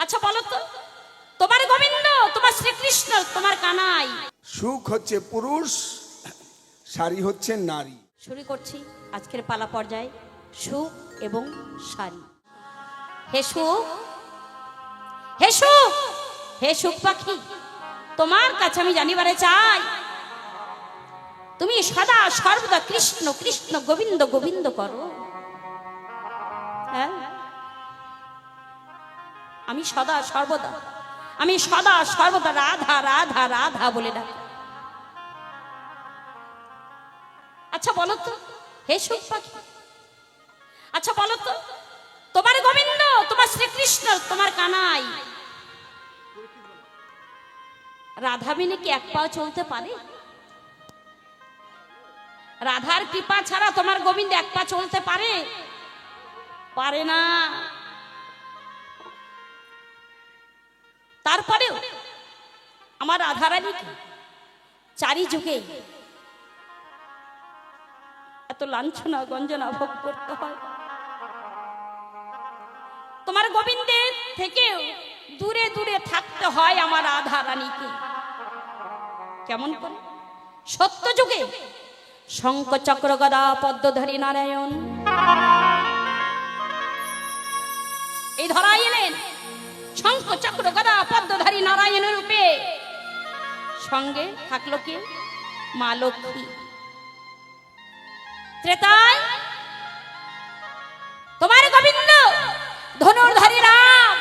আচ্ছা বলো তো, তোমার গোবিন্দ, তোমার শ্রীকৃষ্ণ, তোমার কানাই, সুখ হচ্ছে পুরুষ, শাড়ি হচ্ছে নারী। শুরু করছি আজকের পালা পর্যায়ে সুখ এবং শাড়ি। হে সুখ, হে সুখ, হে সুখ পাখি, তোমার কাছে আমি জানিবারে চাই, তুমি সদা সর্বদা কৃষ্ণ কৃষ্ণ গোবিন্দ গোবিন্দ করো। হ্যাঁ, আমি সদা সর্বদা রাধা রাধা রাধা বলে ডাকি। আচ্ছা বলো তো হে সুখ পাখি, আচ্ছা বলো তো, তোমার গোবিন্দ, তোমার শ্রীকৃষ্ণ, তোমার কানাই, রাধা বিনে কি এক পাও চলতে পারে? রাধার কৃপা ছাড়া তোমার গোবিন্দ এক পা চলতে পারে? পারে না। তারপরেও আমার রাধারানীকে চারি যুগে এত লাঞ্ছনা গঞ্জনা ভোগ করতে হয়। তোমার গোবিন্দের থেকেও দূরে দূরে থাকতে হয় আমার রাধারানীকে। কেমন করে? সত্য যুগে শঙ্খ চক্র গদা পদ্মধারী নারায়ণ এই ধরাই এলেন, শঙ্খ চক্র গদা পদ্মধারী নারায়ণের রূপে। সঙ্গে থাকলো কে? মা লক্ষ্মী। ত্রেতায় তোমার গোবিন্দ ধনুর্ধারী রাম,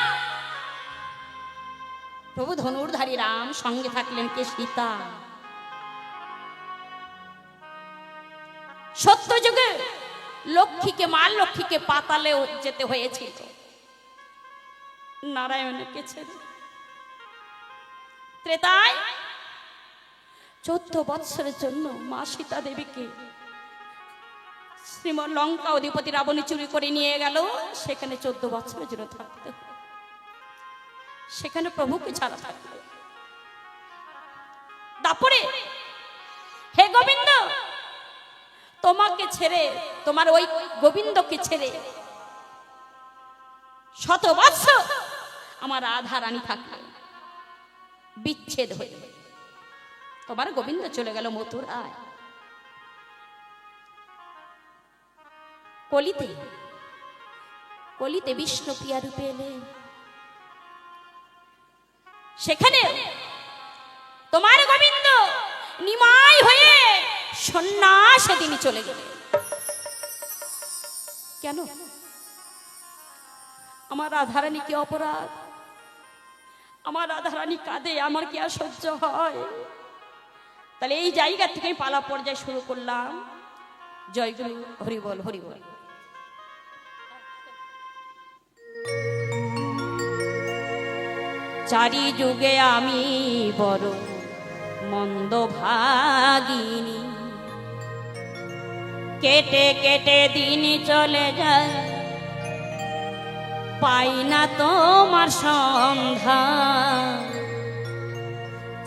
প্রভু ধনুর্ধারী রাম, সঙ্গে থাকলেন কে? সীতা। সত্য যুগে লক্ষ্মীকে, মা লক্ষ্মীকে পাতালেও যেতে হয়েছিল নারায়ণকে ছেড়ে। ত্রেতায় 14 বৎসরের জন্য মা সীতা দেবীকে শ্রীমন লঙ্কা অধিপতি রাবণ চুরি করে নিয়ে গেল। সেখানে 14 বছরের জন্য থাকতে, সেখানে প্রভুকে ছাড়া থাকবে। তারপরে হে গোবিন্দ, তোমাকে ছেড়ে, তোমার ওই গোবিন্দকে ছেড়ে 100 বৎসর আমার রাধা রানী থাকবে, বিচ্ছেদ হয়ে তোমার গোবিন্দ চলে গেল মথুরায়। কলিতে কলিতে বিষ্ণু প্রিয়া রূপে এলেন। সেখানে তোমার গোবিন্দ নিমাই হয়ে সন্ন্যাসে তিনি চলে গেলেন। কেন? আমার রাধারানী কি অপরাধ? আমার রাধারানী কাঁদে, আমার কি আর সহ্য হয়? তাহলে এই জায়গা থেকে পালা পর্যায়ে শুরু করলাম। জয় গুরু, হরি বল হরি বল। চারি যুগে আমি বড় মন্দ ভাগিনী, কেটে কেটে দিন চলে যায়, পাই না তোমার সন্ধান।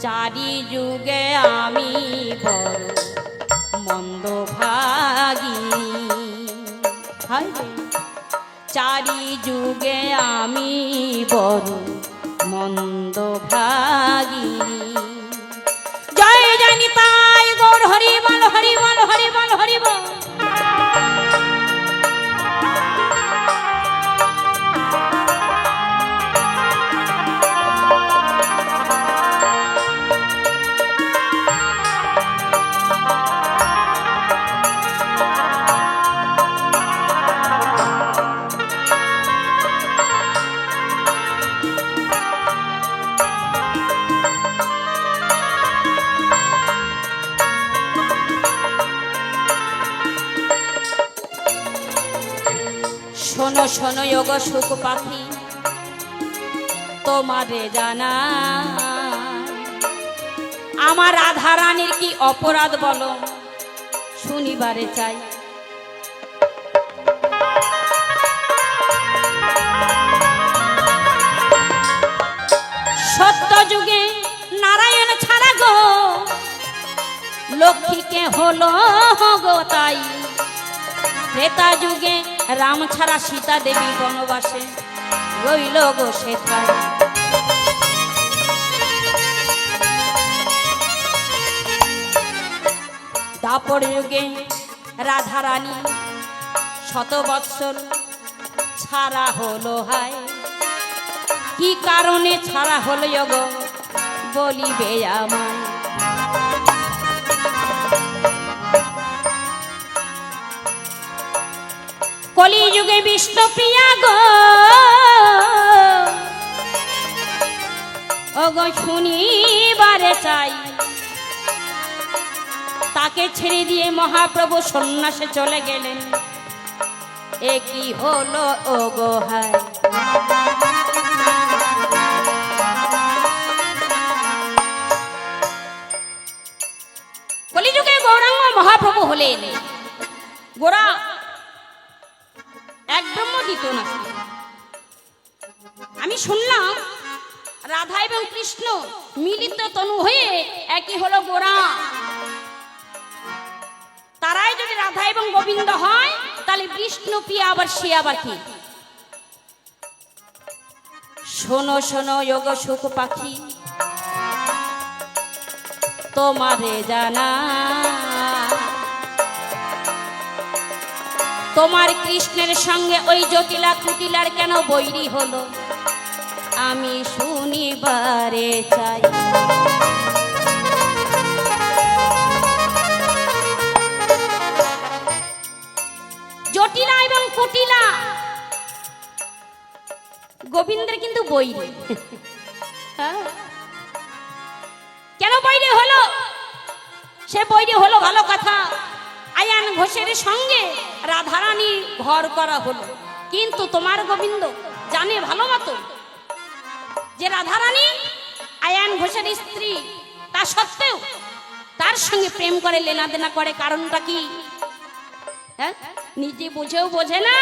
চারি যুগে আমি বড় মন্দ ভাগিনী, চারি যুগে আমি বড় মন্দ ভাগিনী। জয় জানি তাই গৌর হরি বল হরি বল হরি বল হরি বল। শোনো শোনো যোগ সুখ পাখি, তোমারে জানা আমার রাধা রানীর কি অপরাধ বলো, শুনিবারে চাই। সত্য যুগে নারায়ণ ছাড়া গো লক্ষ্মীকে হলো গো তাই, ত্রেতা যুগে রাম ছাড়া সীতা দেবী বনবাসে। রইল গো সে ঠাই। দাপর যুগে রাধারানী শত বৎসর ছাড়া হলো হায়, কি কারণে ছাড়া হলো গো বলিবে আমায়। কলিযুগে বিষ্ণুপ্রিয়া গো ওগো শুনিবারে চাই, তাকে ছেড়ে দিয়ে মহাপ্রভু সন্ন্যাসে চলে গেলেন, এ কি হলো ওগো হায়। কলিযুগে গৌরাঙ্গ মহাপ্রভু হলেন গোরা এক ব্রহ্ম দ্বিতীয় নাস্তিক। আমি শুনলাম রাধা এবং কৃষ্ণ মিলিত তনু হয়ে একই হলো গোরা। তারাই যদি রাধা এবং গোবিন্দ হয় তাহলে বিষ্ণু প্রিয়া আবার সে আবার কি? শোনো শোনো যোগ সুখ পাখি তোমারে জানা, তোমার কৃষ্ণের সঙ্গে ওই জটিলা কুটিলার কেন বৈরী হলো, আমি শুনিবারে চাই। জটিলা এবং কুটিলা গোবিন্দের কিন্তু বৈরী। কেন বৈরী হলো? সে বৈরী হলো ভালো কথা, আয়ান ঘোষের সঙ্গে রাধারানী ঘর করা হলো, কিন্তু তোমার গোবিন্দ জানে ভালো মতো যে রাধারানী আয়ান ঘোষের স্ত্রী, তা সত্ত্বেও তার সঙ্গে প্রেম করে লেনা দেনা করে। কারণটা কি? হ্যাঁ, নিজে বুঝেও বোঝে না,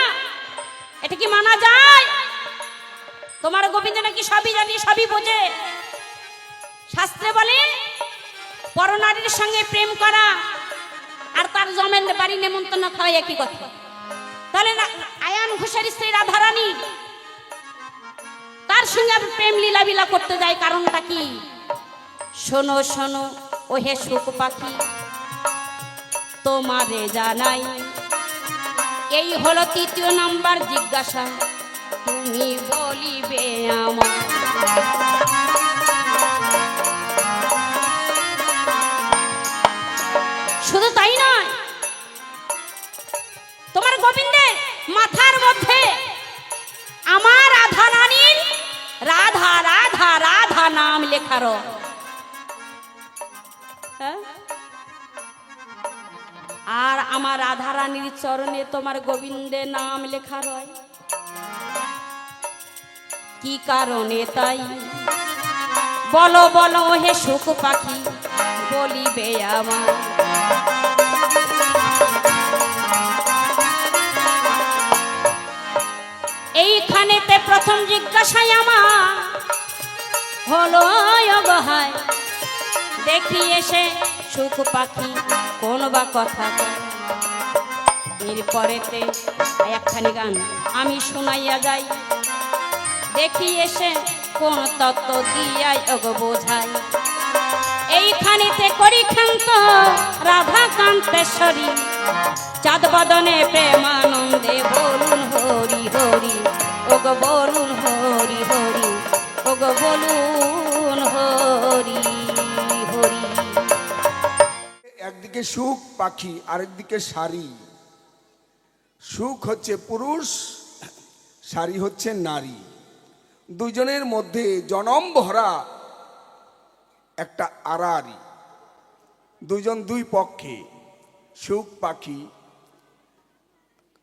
এটা কি মানা যায়? তোমার গোবিন্দ নাকি সবই জানি সবই বোঝে। শাস্ত্রে বলে পরনারীর সঙ্গে প্রেম করা আর তার জমের বাড়ি নেমন্তন্ন খাওয়া একই কথা। তাহলে আয়ান ঘোষের স্ত্রী রাধারানী তার সঙ্গে প্রেম লীলা বিলা করতে যায়, কারণটা কি? শোনো শোনো ও হে সুখ পাখি তোমারে জানাই, এই হলো তৃতীয় নাম্বার জিজ্ঞাসা, তুমি বলিবে আমার। শুধু তাই নয়, তোমার গোবিন্দের মাথার মধ্যে আমার রাধা রানীর রাধা রাধা রাধা নাম লেখার, আর আমার রাধা রানীর চরণে তোমার গোবিন্দের নাম লেখা রয়। কি কারণে তাই বলো বলো হে সুখ পাখি বলিবে আমার। এইখানেতে প্রথম জিজ্ঞাসায় আমার হলো অগহায়, দেখি এসে সুখ পাখি কোন বা কথা। এরপরেতে একখানি গান আমি শোনাইয়া যাই, দেখি এসে কোন তত্ত্ব দিয়াই অগ বোঝাই। এইখানেতে করি ক্ষান্ত রাধা কান্তেশ্বরী, চাঁদ বদনে প্রেমানন্দে বলুন হরি হরি, ওগ বলুন হরি হরি, ওগ বলুন হরি হরি। একদিকে সুখ পাখি, আরেকদিকে সারি। সুখ হচ্ছে পুরুষ, সারি হচ্ছে নারী। দুজনের মধ্যে জনম ভরা একটা আড়াআড়ি, দুজন দুই পক্ষে। সুখ পাখি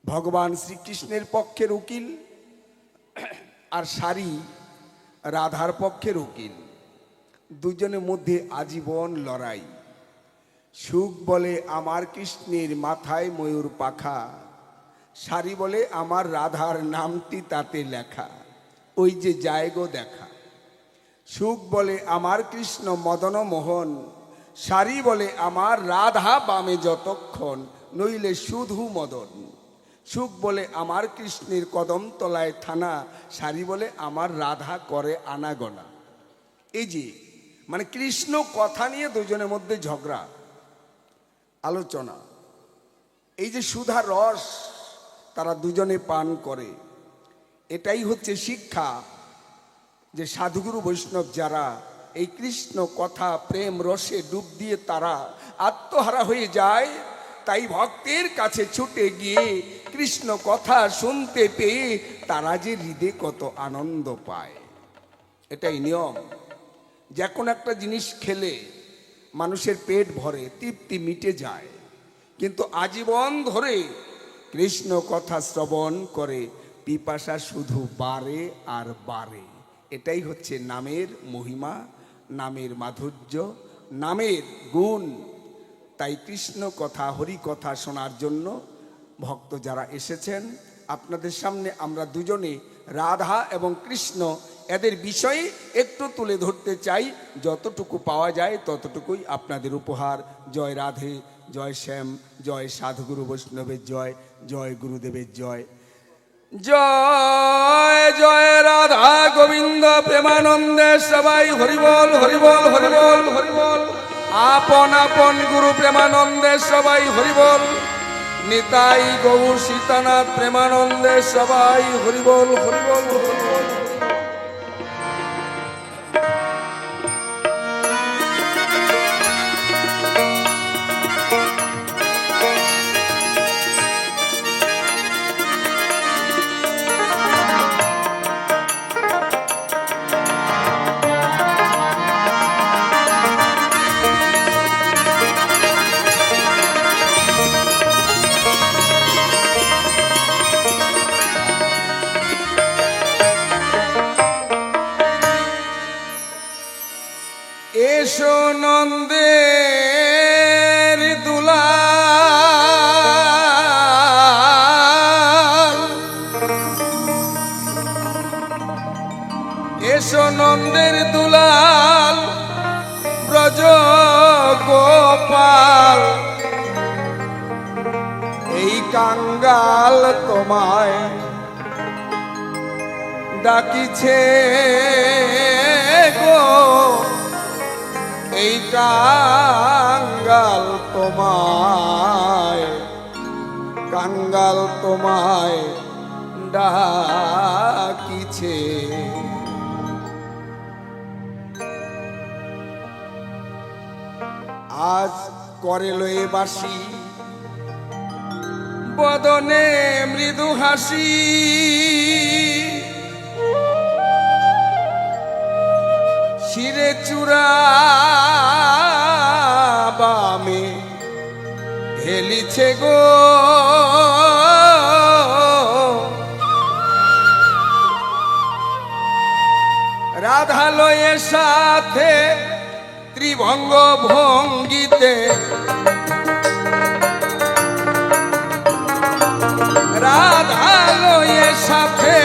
ভগবান শ্রীকৃষ্ণের পক্ষের উকিল, আর সারি রাধার পক্ষের উকিল। দুজনের মধ্যে আজীবন লড়াই। সুখ বলে আমার কৃষ্ণের মাথায় ময়ূর পাখা, সারি বলে আমার রাধার নামটি তাতে লেখা, ওই যে জায়গো দেখা। সুখ বলে আমার কৃষ্ণ মদন মোহন, সারি বলে আমার রাধা বামে যতক্ষণ, নইলে শুধু মদন। সুখ বলে আমার কৃষ্ণের কদম তলায় থানা, সারি বলে আমার রাধা করে আনাগোনা। এই যে মানে কৃষ্ণ কথা নিয়ে দুজনের মধ্যে ঝগড়া, আলোচনা। এই যে সুধা রস তারা দুজনে পান করে, এটাই হচ্ছে শিক্ষা যে সাধুগুরু বৈষ্ণব যারা এই কৃষ্ণ কথা প্রেম রসে ডুব দিয়ে তারা আত্মহারা হয়ে যায়, তাই ভক্তের কাছে ছুটে গিয়ে কৃষ্ণ কথা শুনতে পেয়ে তারা যে হৃদয়ে কত আনন্দ পায়। এটাই নিয়ম। যে কোনো একটা জিনিস খেলে মানুষের পেট ভরে, তৃপ্তি মিটে যায়, কিন্তু আজীবন ধরে কৃষ্ণ কথা শ্রবণ করে পিপাসা শুধু বাড়ে আর বাড়ে। এটাই হচ্ছে নামের মহিমা, নামের মাধুর্য, নামের গুণ। তাই কৃষ্ণ কথা হরি কথা শোনার জন্য ভক্ত যারা এসেছেন, আপনাদের সামনে আমরা দুজনে রাধা এবং কৃষ্ণ এদের বিষয়ে একটু তুলে ধরতে চাই। যতটুকু পাওয়া যায় ততটুকুই আপনাদের উপহার। জয় রাধে, জয় শ্যাম, জয় সাধুগুরু বৈষ্ণবের জয়, জয় গুরুদেবের জয়। জয় জয় রাধা গোবিন্দ প্রেমানন্দে সবাই হরিবল হরিবল হরিবল হরিবল। আপন আপন গুরু প্রেমানন্দে সবাই হরিবল। নিতাই গৌর সীতানাথ প্রেমানন্দে সবাই হরিবল হরিবল হরিবল। এসো নন্দের দুলাল, এসো নন্দের দুলাল ব্রজ গোপাল। এই কাঙ্গাল তোমায় ডাকিছে গো, এই কাঙ্গাল তোমায়, কাঙ্গাল তোমায় ডাকিছে। আজ করে লয়ে বাসি বদনে মৃদু হাসি, শিরে চূড়া বামে হেলিছে গো, রাধা লয়ে সাথে ত্রিভঙ্গ ভঙ্গিতে, রাধা লয়ে সাথে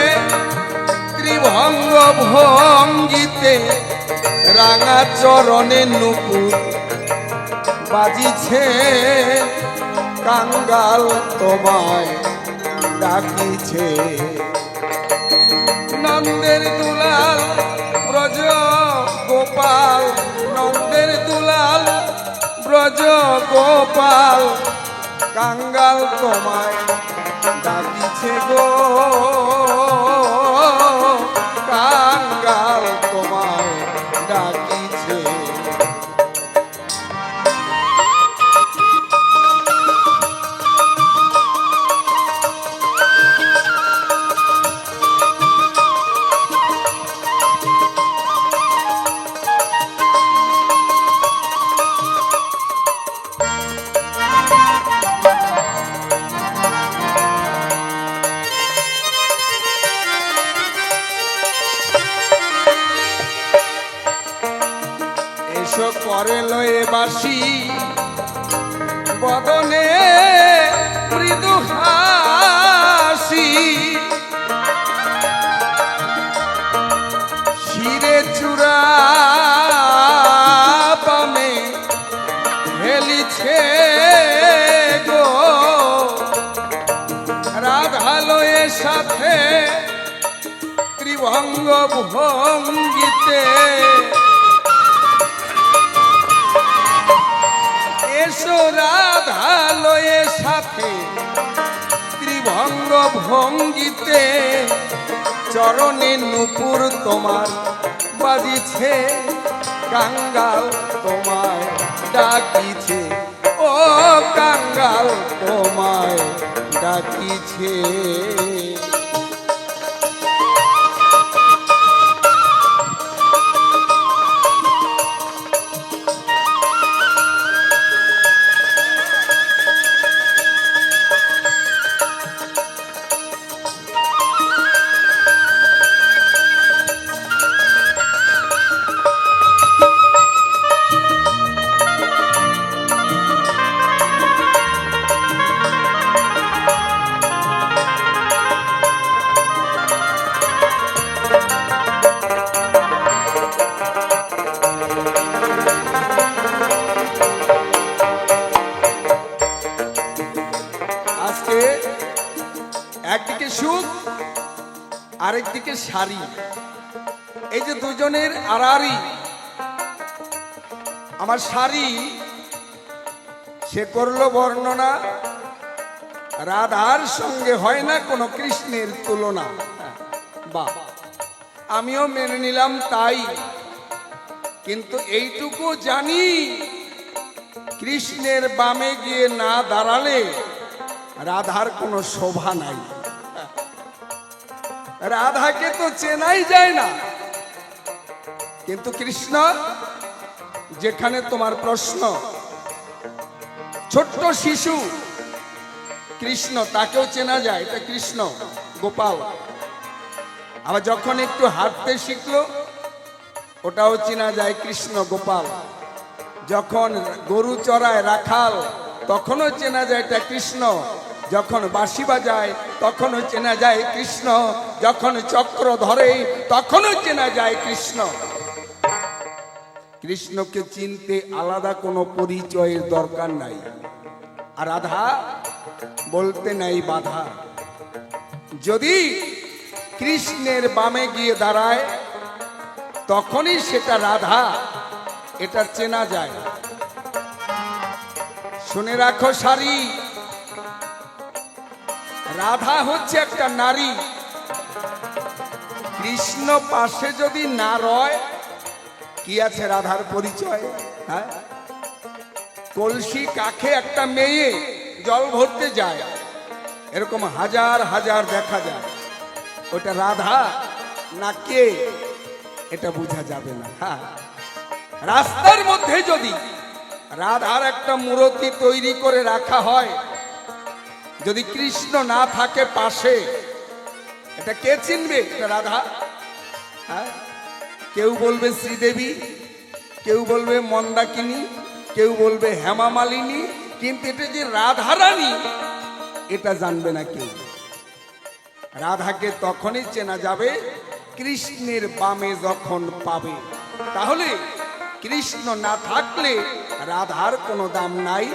ত্রিভঙ্গ ভঙ্গিতে রাঙা চরণে নুপুর বাজিছে। কাঙ্গাল তোমায় ডাকিছে। নন্দের দুলাল ব্রজ গোপাল, নন্দের দুলাল ব্রজ গোপাল, কাঙ্গাল তোমায় ডাকিছে গো, কাঙ্গাল তোমায় ডাকিছে। করে লয়ে বাসি বদনে মৃদু হাসি, শিরে চূড়া বামে হেলিছে গো, ভঙ্গিতে এসো রাধা লয়ে সাথে ত্রিভঙ্গ ভঙ্গিতে চরণে নূপুর তোমার বাজিছে কাঙ্গাল তোমায় ডাকিছে ও কাঙ্গাল তোমায় ডাকিছে একদিকে সুখ আরেকদিকে শাড়ি, এই যে দুজনের আড়াআড়ি। আমার শাড়ি সে করলো বর্ণনা, রাধার সঙ্গে হয় না কোনো কৃষ্ণের তুলনা। বাহ, আমিও মেনে নিলাম তাই, কিন্তু এইটুকু জানি কৃষ্ণের বামে গিয়ে না দাঁড়ালে রাধার কোনো শোভা নাই। রাধাকে তো চেনাই যায় না, কিন্তু কৃষ্ণ, যেখানে তোমার প্রশ্ন, ছোট্ট শিশু কৃষ্ণ, তাকেও চেনা যায়, এটা কৃষ্ণ গোপাল। আবার যখন একটু হাঁটতে শিখলো, ওটাও চেনা যায় কৃষ্ণ গোপাল। যখন গরু চড়ায় রাখাল, তখনও চেনা যায় এটা কৃষ্ণ। যখন বাঁশি বাজায় তখনও চেনা যায় কৃষ্ণ। যখন চক্র ধরে তখনও চেনা যায় কৃষ্ণ। কৃষ্ণকে চিনতে আলাদা কোনো পরিচয়ের দরকার নাই। আর রাধা বলতে নাই বাধা। যদি কৃষ্ণের বামে গিয়ে দাঁড়ায় তখনই সেটা রাধা, এটা চেনা যায়। শুনে রাখো সারি, রাধা হচ্ছে একটা নারী। কৃষ্ণ পাশে যদি না রয়, কি আছে রাধার পরিচয়? হ্যাঁ, কলসি কাখে একটা মেয়ে জল ভরতে যায়, এরকম হাজার হাজার দেখা যায়। ওটা রাধা না কে, এটা বোঝা যাবে না। হ্যাঁ, রাস্তার মধ্যে যদি রাধার একটা মূর্তি তৈরি করে রাখা হয়, যদি কৃষ্ণ না থাকে পাশে, এটা কে চিনবে? এটা রাধা। হ্যাঁ, কেউ বলবে শ্রীদেবী, কেউ বলবে মন্দাকিনী, কেউ বলবে হেমা মালিনী, কিন্তু এটা যে রাধারানী, এটা জানবে না কেউ। রাধাকে তখনই চেনা যাবে কৃষ্ণের বামে যখন পাবে। তাহলে কৃষ্ণ না থাকলে রাধার কোনো দাম নাই।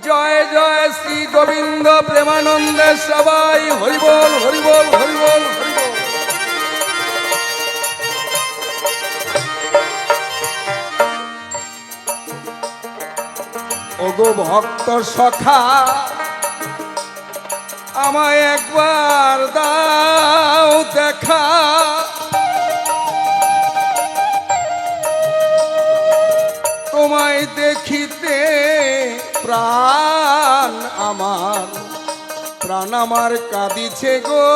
জয় জয় শ্রী গোবিন্দ প্রেমানন্দে সবাই হরিবল হরিবল হরিবল হরিবল। ওগো ভক্ত সখা, আমায় একবার দাও দেখা, তোমায় দেখিতে প্রাণ আমার কাঁদিছে গো।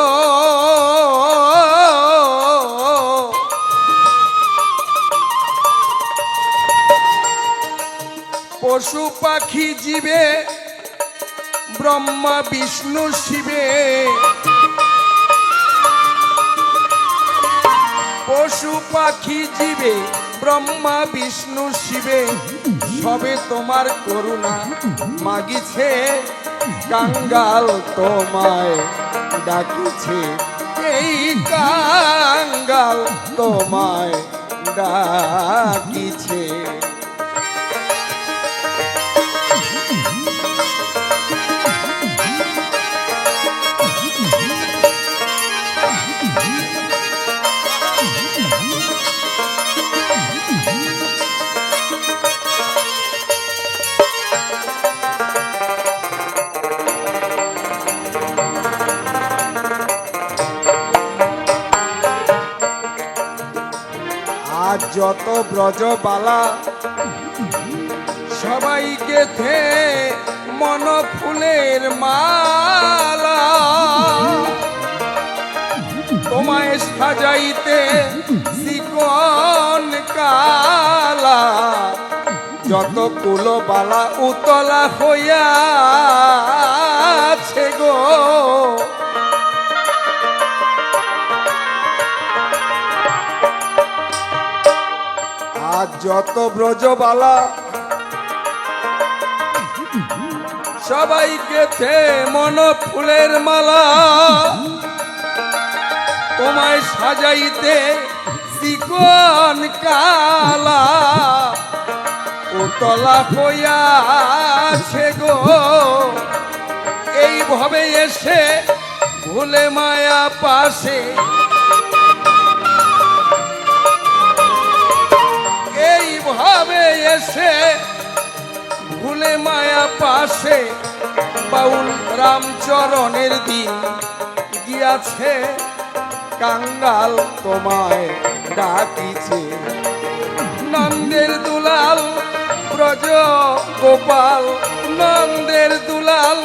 পশু পাখি জীবে ব্রহ্মা বিষ্ণু শিবে, পশু পাখি জীবে ব্রহ্মা বিষ্ণু শিবে, সবে তোমার করুণা মাগিছে, কাঙ্গাল তোমায় ডাকিছে, এই কাঙ্গাল তোমায় ডাকিছে। আজ যত ব্রজবালা সবাইকে থে মন ফুলের মালা, তোমায় সাজাইতে চিকন কালা, যত কুলবালা উতলা হইয়াছে গো। আজ যত ব্রজবালা সবাইকে থে মন ফুলের মালা, তোমায় সাজাইতে চিকন কালা, উতলা হইয়াছে গো। এইভাবে এসে ভুলে মায়া পাশে, এইভাবে এসে ভুলে মায়া পাশে, বাউল রামচরণের দিন গিয়াছে, কাঙ্গাল তোমায় ডাকিছে। নন্দের দুলাল ব্রজ গোপাল, নন্দের দুলাল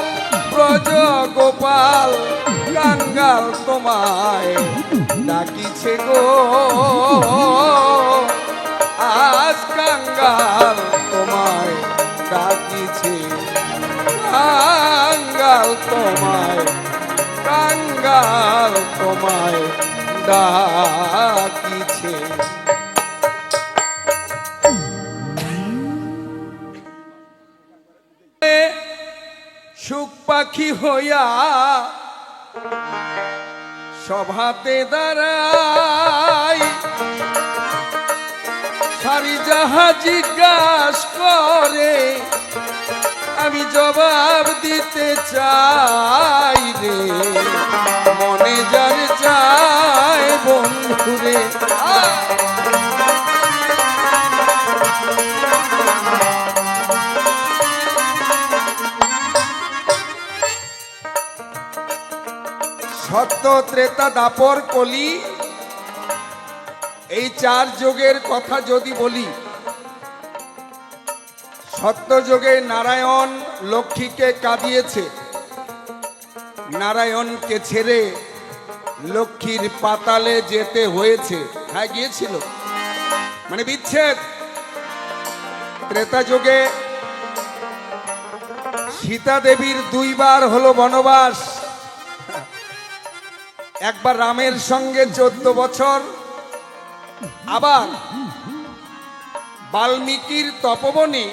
ব্রজ গোপাল, কাঙ্গাল তোমায় ডাকিছে গো। আজ কাঙ্গাল তোমায় ডাকিছে, কাঙ্গাল তোমায়, কাঙ্গাল তোমায় ডাকিছে। সুখ পাখি হইয়া সভাতে দাঁড়াই, সারি যাহা জিজ্ঞাস করে আমি জবাব দিতে চাই রে, মনে যার চায় বন্ধুরে। সত্য ত্রেতা দাপর কলি, এই চার যুগের কথা যদি বলি, সত্য যুগে নারায়ণ লক্ষ্মীকে কাঁদিয়েছে, নারায়ণকে ছেড়ে লক্ষ্মীর পাতালে যেতে হয়েছে। হ্যাঁ, গিয়েছিল, মানে বিচ্ছেদ। ত্রেতা যুগে সীতা দেবীর দুইবার হলো বনবাস, একবার রামের সঙ্গে 14 বছর, আবার বাল্মীকির তপবনে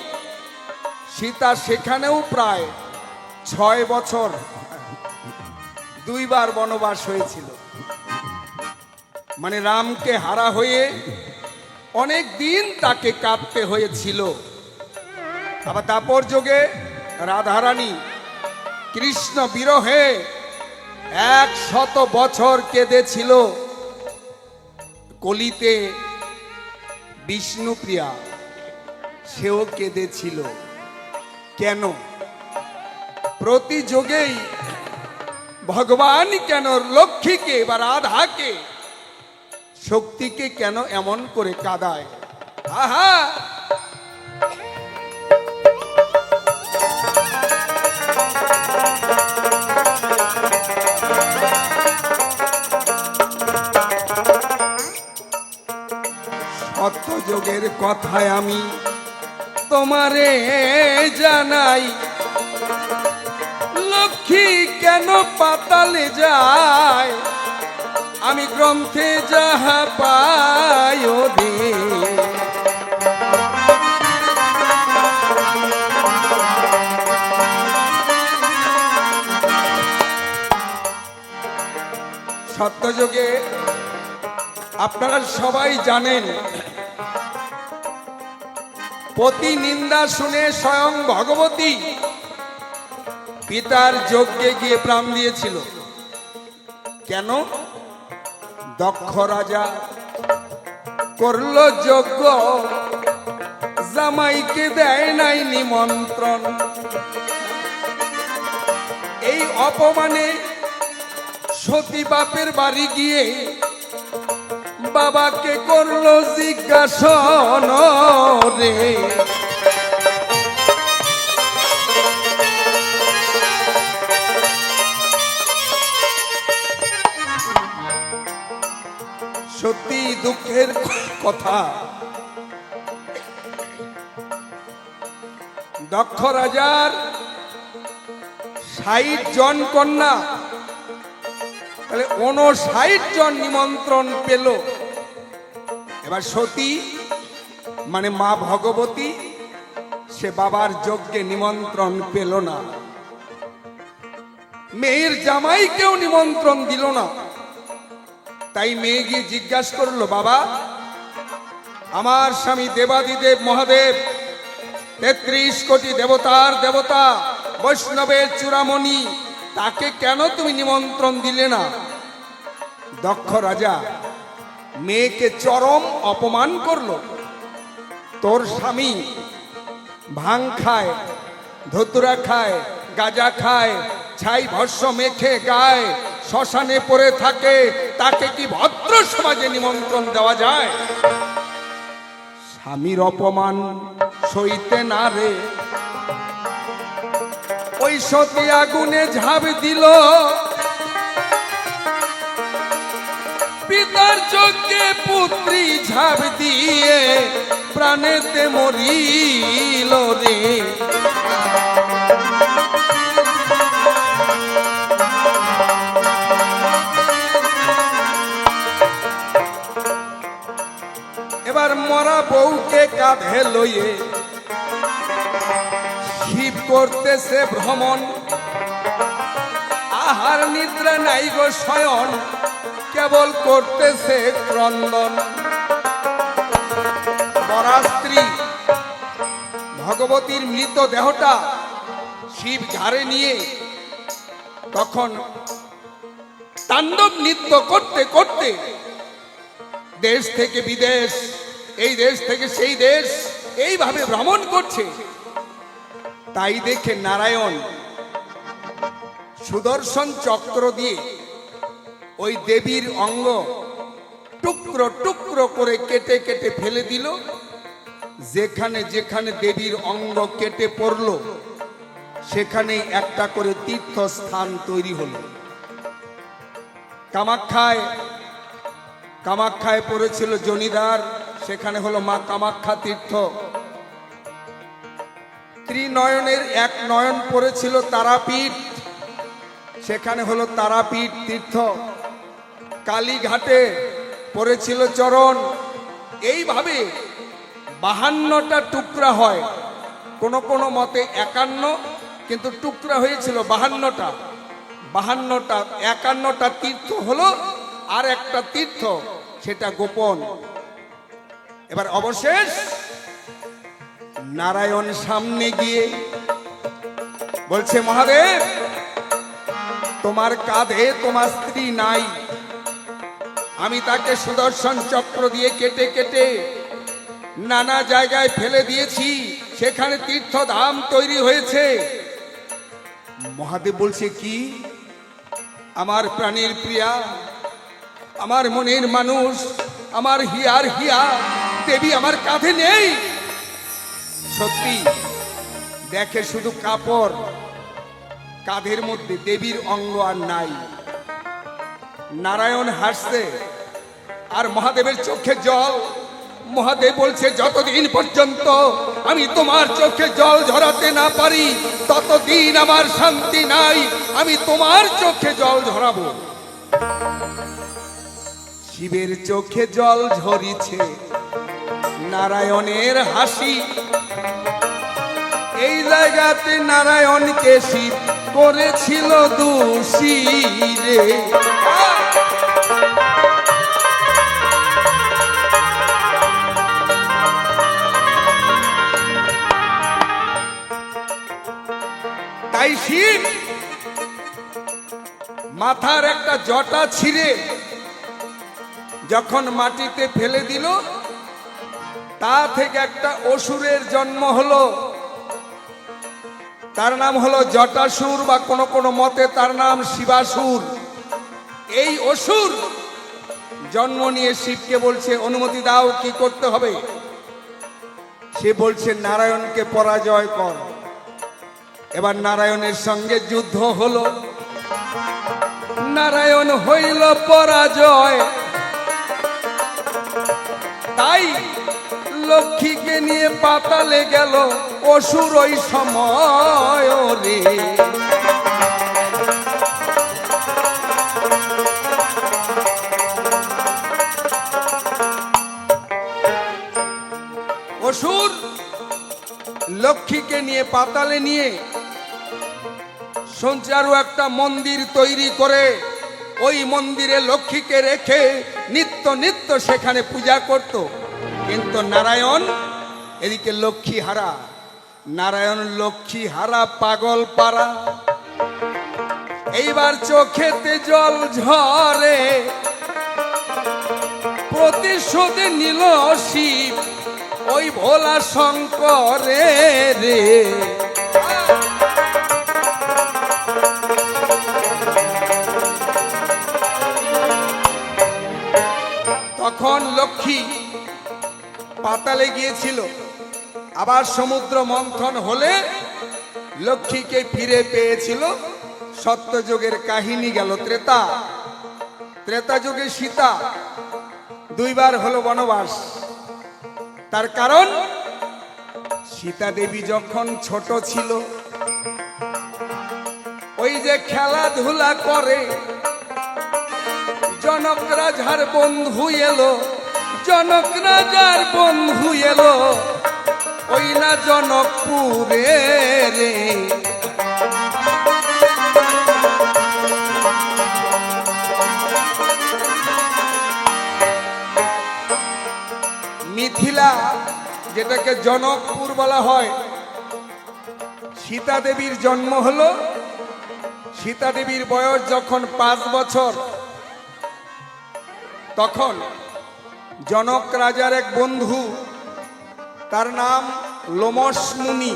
সীতা সেখানেও প্রায় 6 বছর, দুইবার বনবাস হয়েছিল। মানে রামকে হারা হয়ে অনেক দিন তাকে কাঁদতে হয়েছিল। আবার দাপর যুগে রাধারানী কৃষ্ণ বিরহে 100 বছর কেঁদেছিল। কলিতে বিষ্ণুপ্রিয়া সেও কেঁদেছিল। কেন? প্রতি যুগেই ভগবান কেন লক্ষ্মীকে বা রাধাকে, শক্তিকে কেন এমন করে কাঁদায়? আহা, সত্যযুগের কথায় আমি তোমারে জানাই, লক্ষ্মী কেন পাতালে যায়, আমি গ্রন্থে যাহা পাই ওরে। সত্যযুগে আপনারা সবাই জানেন, পতি নিন্দা শুনে স্বয়ং ভগবতী পিতার যজ্ঞে গিয়ে প্রাণ দিয়েছিল। কেন? দক্ষ রাজা করল যজ্ঞ, জামাইকে দেয় নাই নিমন্ত্রণ। এই অপমানে সতী বাপের বাড়ি গিয়ে বাবাকে করলো জিজ্ঞাসন রে, সত্যি দুঃখের কথা। দক্ষ রাজার 60 জন কন্যা, তাহলে 59 জন নিমন্ত্রণ পেল। এবার সতী মানে মা ভগবতী সে বাবার যজ্ঞে নিমন্ত্রণ পেল না, মেয়ের জামাইকেও নিমন্ত্রণ দিল না। তাই মেয়ে গিয়ে জিজ্ঞাসা করলো, বাবা আমার স্বামী দেবাদিদেব মহাদেব 33 কোটি দেবতার দেবতা বৈষ্ণবের চূড়ামণি, তাকে কেন তুমি নিমন্ত্রণ দিলে না? দক্ষ রাজা মেয়েকে চরম অপমান করলো। তোর স্বামী ভাং খায়, ধতুরা খায়, গাঁজা খায়, ছাই ভস্য মেখে গায়, শ্মশানে পড়ে থাকে, তাকে কি ভদ্র সমাজে নিমন্ত্রণ দেওয়া যায়? স্বামীর অপমান সইতে না রে ওই সতী আগুনে ঝাঁপ দিল, পিতার যজ্ঞে পুত্রী ঝাঁপ দিয়ে প্রাণেতে মরিল রে। এবার মরা বউকে কাঁধে লইয়ে শিব করতেছে ভ্রমণ, আহার নিদ্রা নাই গো শয়ন, কেবল করতেছে ক্রন্দন। মরা স্ত্রী ভগবতীর মৃত দেহটা শিব ঘাড়ে নিয়ে তখন তাণ্ডব নৃত্য করতে করতে দেশ থেকে বিদেশ, এই দেশ থেকে সেই দেশ এইভাবে ভ্রমণ করছে। তাই দেখে নারায়ণ সুদর্শন চক্র দিয়ে ওই দেবীর অঙ্গ টুকরো টুকরো করে কেটে কেটে ফেলে দিল। যেখানে যেখানে দেবীর অঙ্গ কেটে পড়ল সেখানেই একটা করে তীর্থস্থান তৈরি হলো। কামাখ্যায় পড়েছিল জনিদার, সেখানে হলো মা কামাখ্যা তীর্থ। ত্রিনয়নের এক নয়ন পড়েছিল তারাপীঠ, সেখানে হলো তারাপীঠ তীর্থ। কালীঘাটে পড়েছিল চরণ। এইভাবে 52টা টুকরা হয়, কোন কোন মতে 51, কিন্তু টুকরা হয়েছিল 52টা। 51টা তীর্থ হলো, আর একটা তীর্থ সেটা গোপন। এবার অবশেষ নারায়ণ সামনে গিয়ে বলছে, মহাদেব তোমার কাঁধে তোমার স্ত্রী নাই, আমি তাকে সুদর্শন চক্র দিয়ে কেটে কেটে নানা জায়গায় ফেলে দিয়েছি, সেখানে তীর্থধাম তৈরি হয়েছে। মহাদেব বলছে, কি? আমার প্রাণীর প্রিয়া, আমার মনের মানুষ, আমার হিয়ার হিয়া দেবী আমার কাঁধে নেই। সত্যি দেখে শুধু কাপড়, কাঁধের মধ্যে দেবীর অঙ্গ আর নাই। নারায়ণ হাসছে আর মহাদেবের চোখে জল। মহাদেব বলছে, যতদিন পর্যন্ত আমি তোমার চোখে জল ঝরাতে না পারি ততদিন আমার শান্তি নাই, আমি তোমার চোখে জল ঝরাবো। শিবের চোখে জল ঝরিছে, নারায়ণের হাসি। এই জায়গাতে নারায়ণকে শিব করেছিল দোষী রে। তাই শিব মাথার একটা জটা ছিঁড়ে যখন মাটিতে ফেলে দিল, তা থেকে একটা অসুরের জন্ম হলো। তার নাম হলো জটাসুর, বা কোন কোন মতে তার নাম শিবাসুর। এই অসুর জন্ম নিয়ে শিবকে বলছে অনুমতি দাও, কি করতে হবে? সে বলছে নারায়ণকে পরাজয় কর। এবার নারায়ণের সঙ্গে যুদ্ধ হলো, নারায়ণ হইল পরাজয়। তাই লক্ষ্মীকে নিয়ে পাতালে গেল অসুর ওই সময় রে। অসুর লক্ষ্মীকে নিয়ে পাতালে নিয়ে সঞ্চারু একটা মন্দির তৈরি করে ওই মন্দিরে লক্ষ্মীকে রেখে নিত্য নিত্য সেখানে পূজা করত। কিন্তু নারায়ণ এদিকে লক্ষ্মী হারা, নারায়ণ লক্ষ্মী হারা পাগল পারা। এইবার চোখেতে জল ঝরে, প্রতিশোধ নিল শিব ওই ভোলা শঙ্করে রে। তখন লক্ষ্মী পাতালে গিয়েছিল, আবার সমুদ্র মন্থন হলে লক্ষ্মীকে ফিরে পেয়েছিল। সত্যযুগের কাহিনী গেল ত্রেতা, ত্রেতা যুগে সীতা দুইবার হলো বনবাস। তার কারণ সীতা দেবী যখন ছোট ছিল, ওই যে খেলাধুলা করে, জনক রাজার বন্ধু এলো, জনক রাজার বন্ধু এলো ওই না জনকপুরে রে। মিথিলা যেটাকে জনকপুর বলা হয়, সীতা দেবীর জন্ম হলো। সীতা দেবীর বয়স যখন 5 বছর, তখন জনক রাজার এক বন্ধু, তার নাম লোমশ মুনি।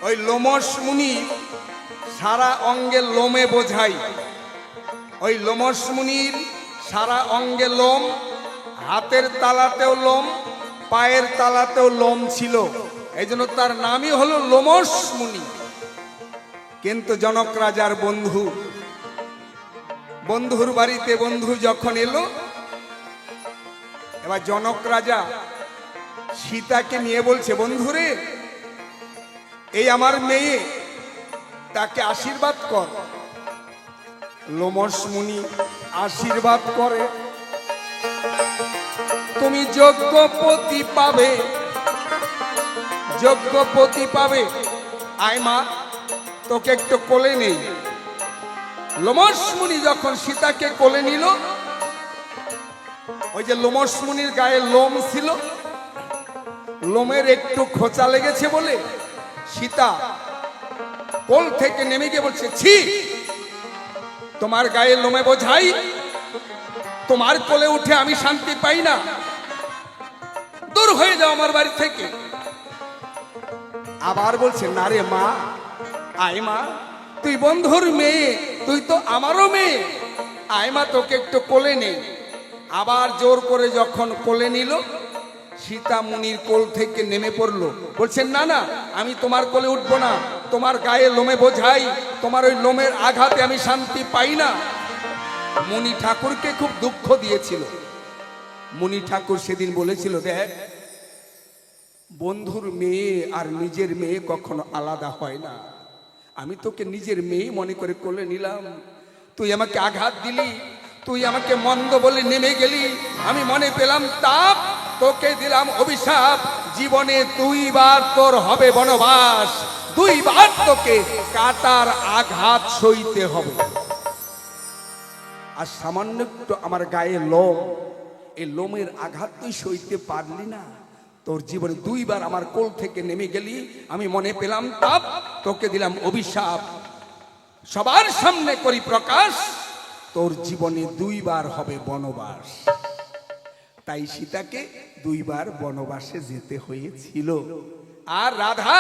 ওই লোমশ মুনি সারা অঙ্গে লোমে বোঝাই। ওই লোমশ মুনির সারা অঙ্গে লোম, হাতের তালাতেও লোম, পায়ের তালাতেও লোম ছিল, এই জন্য তার নামই হলো লোমশ মুনি। কিন্তু জনক রাজার বন্ধু, বন্ধুর বাড়িতে বন্ধু যখন এলো, এবার জনক রাজা সীতাকে নিয়ে বলছে, বন্ধুরে এই আমার মেয়ে, তাকে আশীর্বাদ কর। লোমশ মুনি আশীর্বাদ করে, তুমি যোগ্যপতি পাবে, যোগ্যপতি পাবে। আয় মা, তোকে একটু কোলে নেই। লোমশ মুনি যখন সীতাকে কোলে নিল, ওই যে লোমশ মুনির গায়ে লোম ছিল, লোমের একটু খোঁচা লেগেছে বলে সীতা কোল থেকে নেমে গিয়ে বলছে, ছি, তোমার গায়ে লোমে বোঝাই, তোমার কোলে উঠে আমি শান্তি পাই না, দূর হয়ে যাও আমার বাড়ি থেকে। আবার বলছে, না রে মা, আয় মা, তুই বন্ধুর মেয়ে, তুই তো আমারও মেয়ে, আয় মা, তোকে একটু কোলে নেই। আবার জোর করে যখন কোলে নিল, সীতা মুনির কোল থেকে নেমে পড়লো, বলছেন, না না, আমি তোমার কোলে উঠবো না, তোমার গায়ে লোমে বোঝাই, তোমার ওই লোমের আঘাতে আমি শান্তি পাই না। মুনি ঠাকুরকে খুব দুঃখ দিয়েছিল। মুনি ঠাকুর সেদিন বলেছিল, দেখ, বন্ধুর মেয়ে আর নিজের মেয়ে কখনো আলাদা হয় না। আমি তোকে নিজের মেয়ে মনে করে কোলে নিলাম, তুই আমাকে আঘাত দিলি, তুই আমাকে মন্দ বলে নেমে গেলি, আমি মনে পেলাম তাপ, তোকে দিলাম অভিশাপ, জীবনে 2 বার তোর হবে বনবাস, 2 বার তোকে কাটার আঘাত সইতে হবে। আর সামান্য একটু আমার গায়ে লোম, এই লোমের আঘাত তুই সইতে পারলি না, তোর জীবনে 2 বার আমার কোল থেকে নেমে গেলি, আমি মনে পেলাম তাপ, তোকে দিলাম অভিশাপ, সবার সামনে করি প্রকাশ, তোর জীবনে 2 বার হবে বনবাস। তাই সীতাকে 2 বার বনবাসে যেতে হয়েছিল। আর রাধা,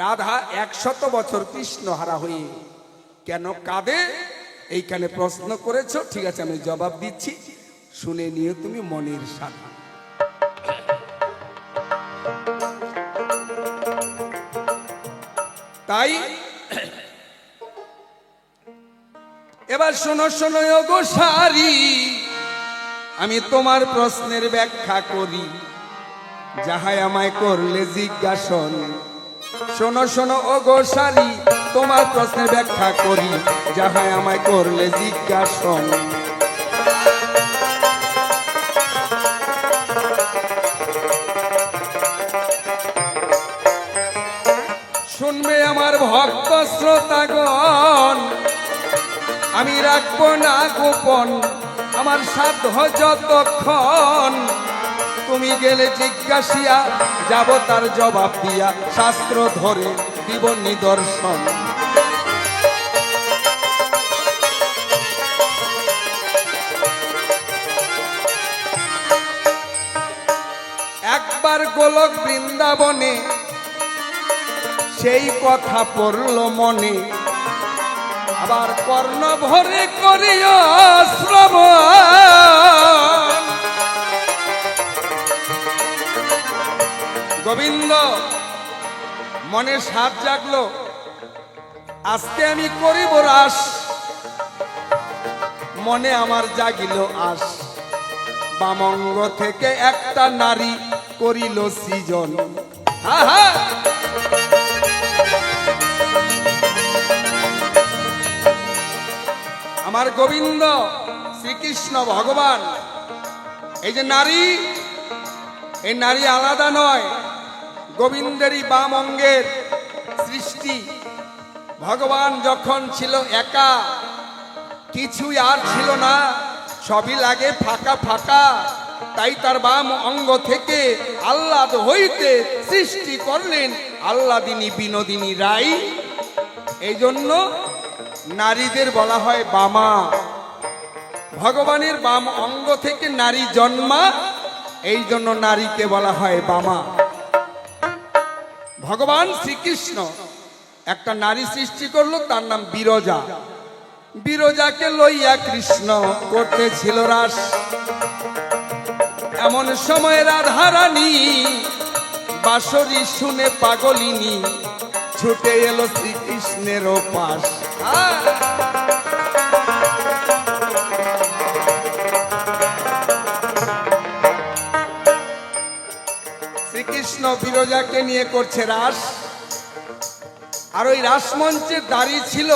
রাধা 100 বছর কৃষ্ণহারা হয়ে কেন কাঁদে, এইখানে প্রশ্ন করেছো, ঠিক আছে আমি জবাব দিচ্ছি, শুনে নিও তুমি মনের সাথে। তাই এবার শোনো শোনো গো সারি, আমি তোমার প্রশ্নের ব্যাখ্যা করি, যাহাই আমায় করলে জিজ্ঞাসন। শোনো শোনো ও গো সারি, তোমার প্রশ্নের ব্যাখ্যা করি, যাহাই আমায় করলে জিজ্ঞাসন। শুনবে আমার ভক্ত শ্রোতাগণ, আমি রাখবো না গোপন আমার সাধ্য যতক্ষণ। তুমি গেলে জিজ্ঞাসিয়া যাব তার জবাব দিয়া, শাস্ত্র ধরে দিব নিদর্শন। একবার গোলক বৃন্দাবনে সেই কথা পড়ল মনে, আবার কর্ণ ভরে করিও শ্রবণ। গোবিন্দ মনে সাধ জাগলো, আজকে আমি করিব রাস। মনে আমার জাগিল আস, বামঙ্গ থেকে একটা নারী করিল সৃজন। আহা, আমার গোবিন্দ শ্রীকৃষ্ণ ভগবান, এই যে নারী, এই নারী আলাদা নয়, গোবিন্দেরই বাম অঙ্গের সৃষ্টি। ভগবান যখন ছিল একা, কিছুই আর ছিল না, সবই লাগে ফাঁকা ফাঁকা, তাই তার বাম অঙ্গ থেকে আহ্লাদ হইতে সৃষ্টি করলেন আহ্লাদিনী বিনোদিনী রাই। এই জন্য নারীদের বলা হয় বামা। ভগবানের বাম অঙ্গ থেকে নারী জন্মা, এই জন্য নারীকে বলা হয় বামা। ভগবান শ্রীকৃষ্ণ একটা নারী সৃষ্টি করলো, তার নাম বিরজা। বিরজাকে লইয়া কৃষ্ণ করতেছিল রাস। এমন সময় রাধারানী বাঁশরি শুনে পাগলিনী ছুটে এলো শ্রীকৃষ্ণের পাশ। শ্রীকৃষ্ণ বিরজাকে নিয়ে করছে রাস, আর ওই রাসমঞ্চে দাঁড়িয়ে ছিল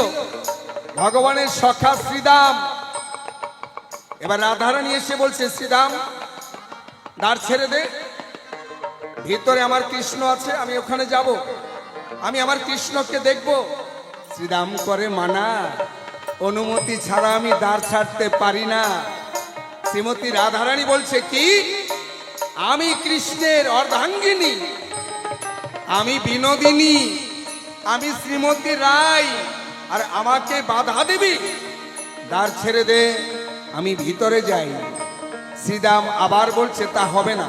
ভগবানের সখা শ্রীদাম। এবার রাধারানী এসে বলছে, শ্রীদাম দ্বার ছেড়ে দে, ভিতরে আমার কৃষ্ণ আছে, আমি ওখানে যাব, আমি আমার কৃষ্ণকে দেখব। শ্রীদাম করে মানা, অনুমতি ছাড়া আমি দ্বার ছাড়তে পারি না। শ্রীমতী রাধারানী বলছে, কি আমি কৃষ্ণের অর্ধাঙ্গিনী, আমি বিনোদিনী, আমি শ্রীমতী রায়, আর আমাকে বাধা দিবি? দ্বার ছেড়ে দে, আমি ভিতরে যাই। শ্রীদাম আবার বলছে, তা হবে না,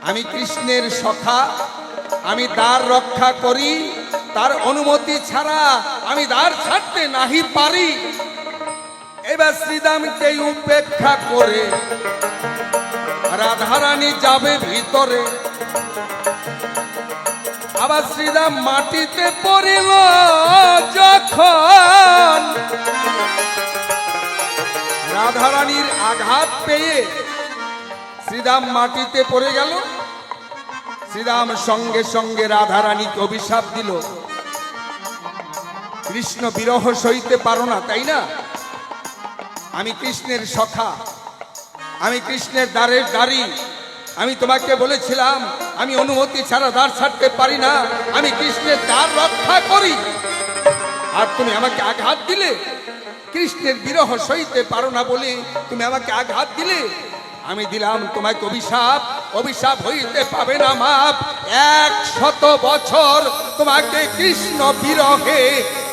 আমি কৃষ্ণের সখা, আমি দ্বার রক্ষা করি, তার অনুমতি ছাড়া আমি দ্বার ছাড়তে নাহি পারি। এবার শ্রীদামকে উপেক্ষা করে রাধারানী যাবে ভিতরে। আবার শ্রীদাম মাটিতে পড়িল যখন, রাধারানীর আঘাত পেয়ে শ্রীদাম মাটিতে পড়ে গেল। শ্রীদাম সঙ্গে সঙ্গে রাধারানীকে অভিশাপ দিল, কৃষ্ণ বিরহ সইতে পারো না তাই না? আমি কৃষ্ণের সখা, আমি কৃষ্ণের দ্বারের দ্বারী, আমি তোমাকে বলেছিলাম আমি অনুমতি ছাড়া দ্বার ছাড়তে পারি না, আমি কৃষ্ণের দ্বার রক্ষা করি, আর তুমি আমাকে আঘাত দিলে। কৃষ্ণের বিরহ সইতে পারো না বলে তুমি আমাকে আঘাত দিলে, আমি দিলাম তোমাকে অভিশাপ, অভিশাপ হইতে পাবে না মাপ। 100 বছর তোমাকে কৃষ্ণ বিরহে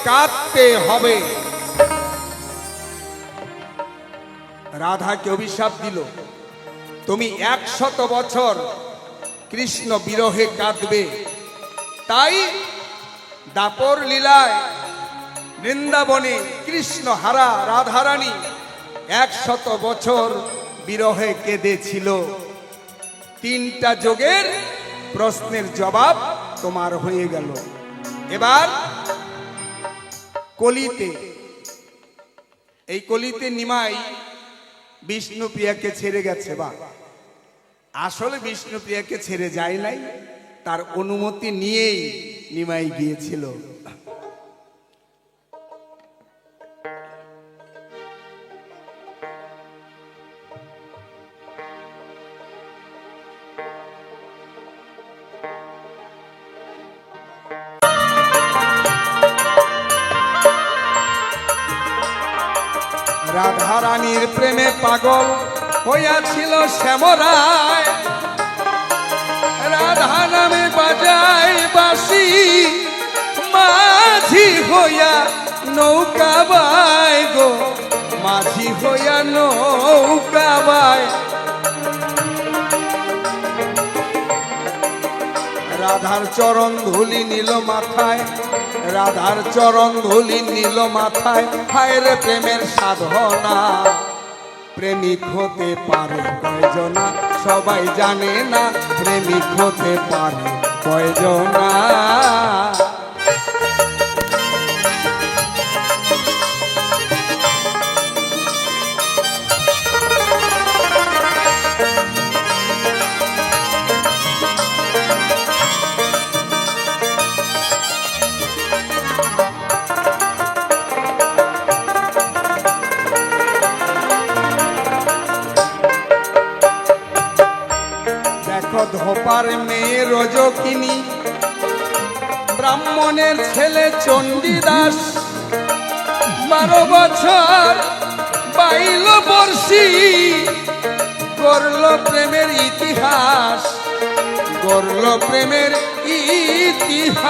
কাঁদতে হবে। রাধাকে অভিশাপ দিল, তুমি 100 বছর কৃষ্ণ বিরহে কাঁদবে। তাই দাপর লীলায় বৃন্দাবনে কৃষ্ণ হারা রাধারানী 100 বছর বিরহে কেঁদেছিল। 3টা যোগের প্রশ্নের জবাব তোমার হয়ে গেল। এবার কলিতে, এই কলিতে নিমাই বিষ্ণুপ্রিয়াকে ছেড়ে গেছে। বা আসলে বিষ্ণুপ্রিয়াকে ছেড়ে যায় নাই, তার অনুমতি নিয়েই নিমাই গিয়েছিল। রাধারানীর প্রেমে পাগল হইয়াছিল শ্যামরায়, রাধা নামে বাজায় বাঁশি, মাঝি হইয়া নৌকা বায় গো, মাঝি হইয়া নৌকা বায়। রাধার চরণ ধুলি নিল মাথায়, রাধার চরণ ধুলি নিল মাথায়। হায় রে প্রেমের সাধনা, প্রেমিক হতে পারে কয়জনা, সবাই জানে না প্রেমিক হতে পারে কয়জনা। ধোপার মেয়ে রজকিনী, ব্রাহ্মণের ছেলে চণ্ডীদাস, 12 বছর বাইল বর্ষি, গড়ল প্রেমের ইতিহাস, গড়ল প্রেমের ইতিহাস।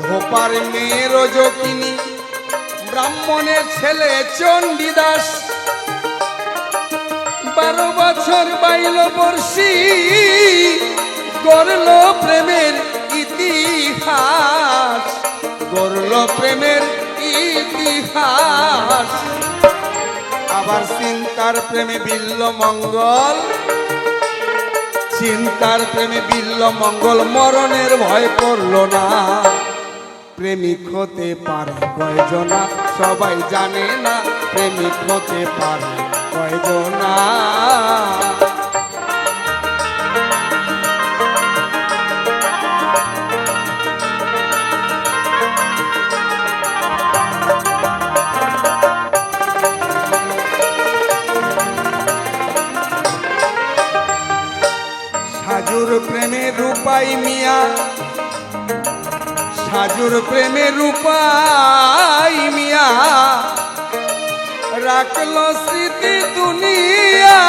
ধোপার মেয়ে রজকিনী, ব্রাহ্মণের ছেলে চণ্ডীদাস, 12 বছর বাইল বর্ষি, গড়ল প্রেমের ইতিহাস, গড়ল প্রেমের ইতিহাস। আবার চিন্তার প্রেমে বিল্ল মঙ্গল, চিন্তার প্রেমে বিল্ল মঙ্গল, মরণের ভয় করল না। প্রেমিক হতে পারে কয়জনা, সবাই জানে না প্রেমিক হতে পারে কয়জনা। সাজুর প্রেমে রূপাই মিয়া, সাজুর প্রেমে রূপাই মিয়া, রাখল স্মৃতি দুনিয়া।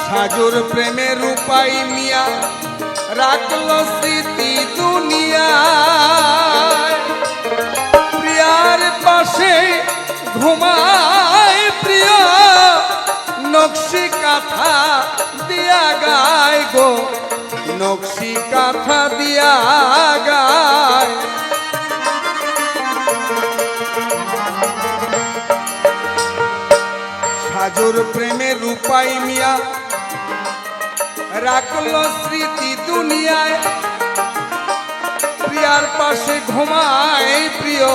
সাজুর প্রেমে রূপাই মিয়া, রাখল স্মৃতি দুনিয়া। প্রিয়ার পাশে ঘুমায় প্রিয়, নকশি কাঁথা দিয়া গায় গো, নকশি কাঁথা দিয়া গায়। সাজুর প্রেমে রূপাই মিয়া, রাখল স্মৃতি দুনিয়ায়। প্রিয়ার পাশে ঘুমায় প্রিয়,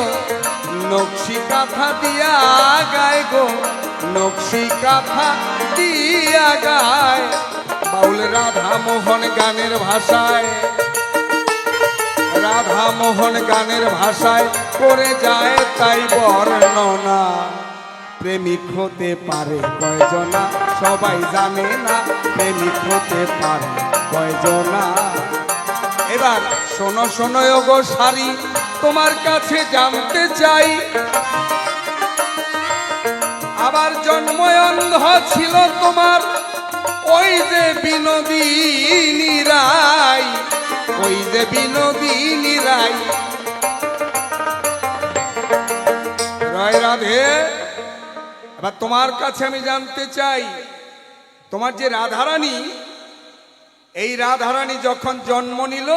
নকশি কাঁথা দিয়া গায় গো, নকশি কাঁথা দিয়া গায়। বাউল রাধা মোহন গানের ভাষায়, রাধা মোহন গানের ভাষায় করে যায় তাই বর্ণনা। প্রেমিক হতে পারে কয়জনা, সবাই জানে না প্রেমিক হতে পারে কয়জনা। এবার শোনো শোনো গো সারি, তোমার কাছে জানতে চাই, আবার জন্ম অন্ধ ছিল তোমার ওই যে বিনোদিনী রায়, ওই যে বিনোদিনী রায়। রয় রাধে এবার তোমার কাছে আমি জানতে চাই, তোমার যে রাধারানী, এই রাধারানী যখন জন্ম নিল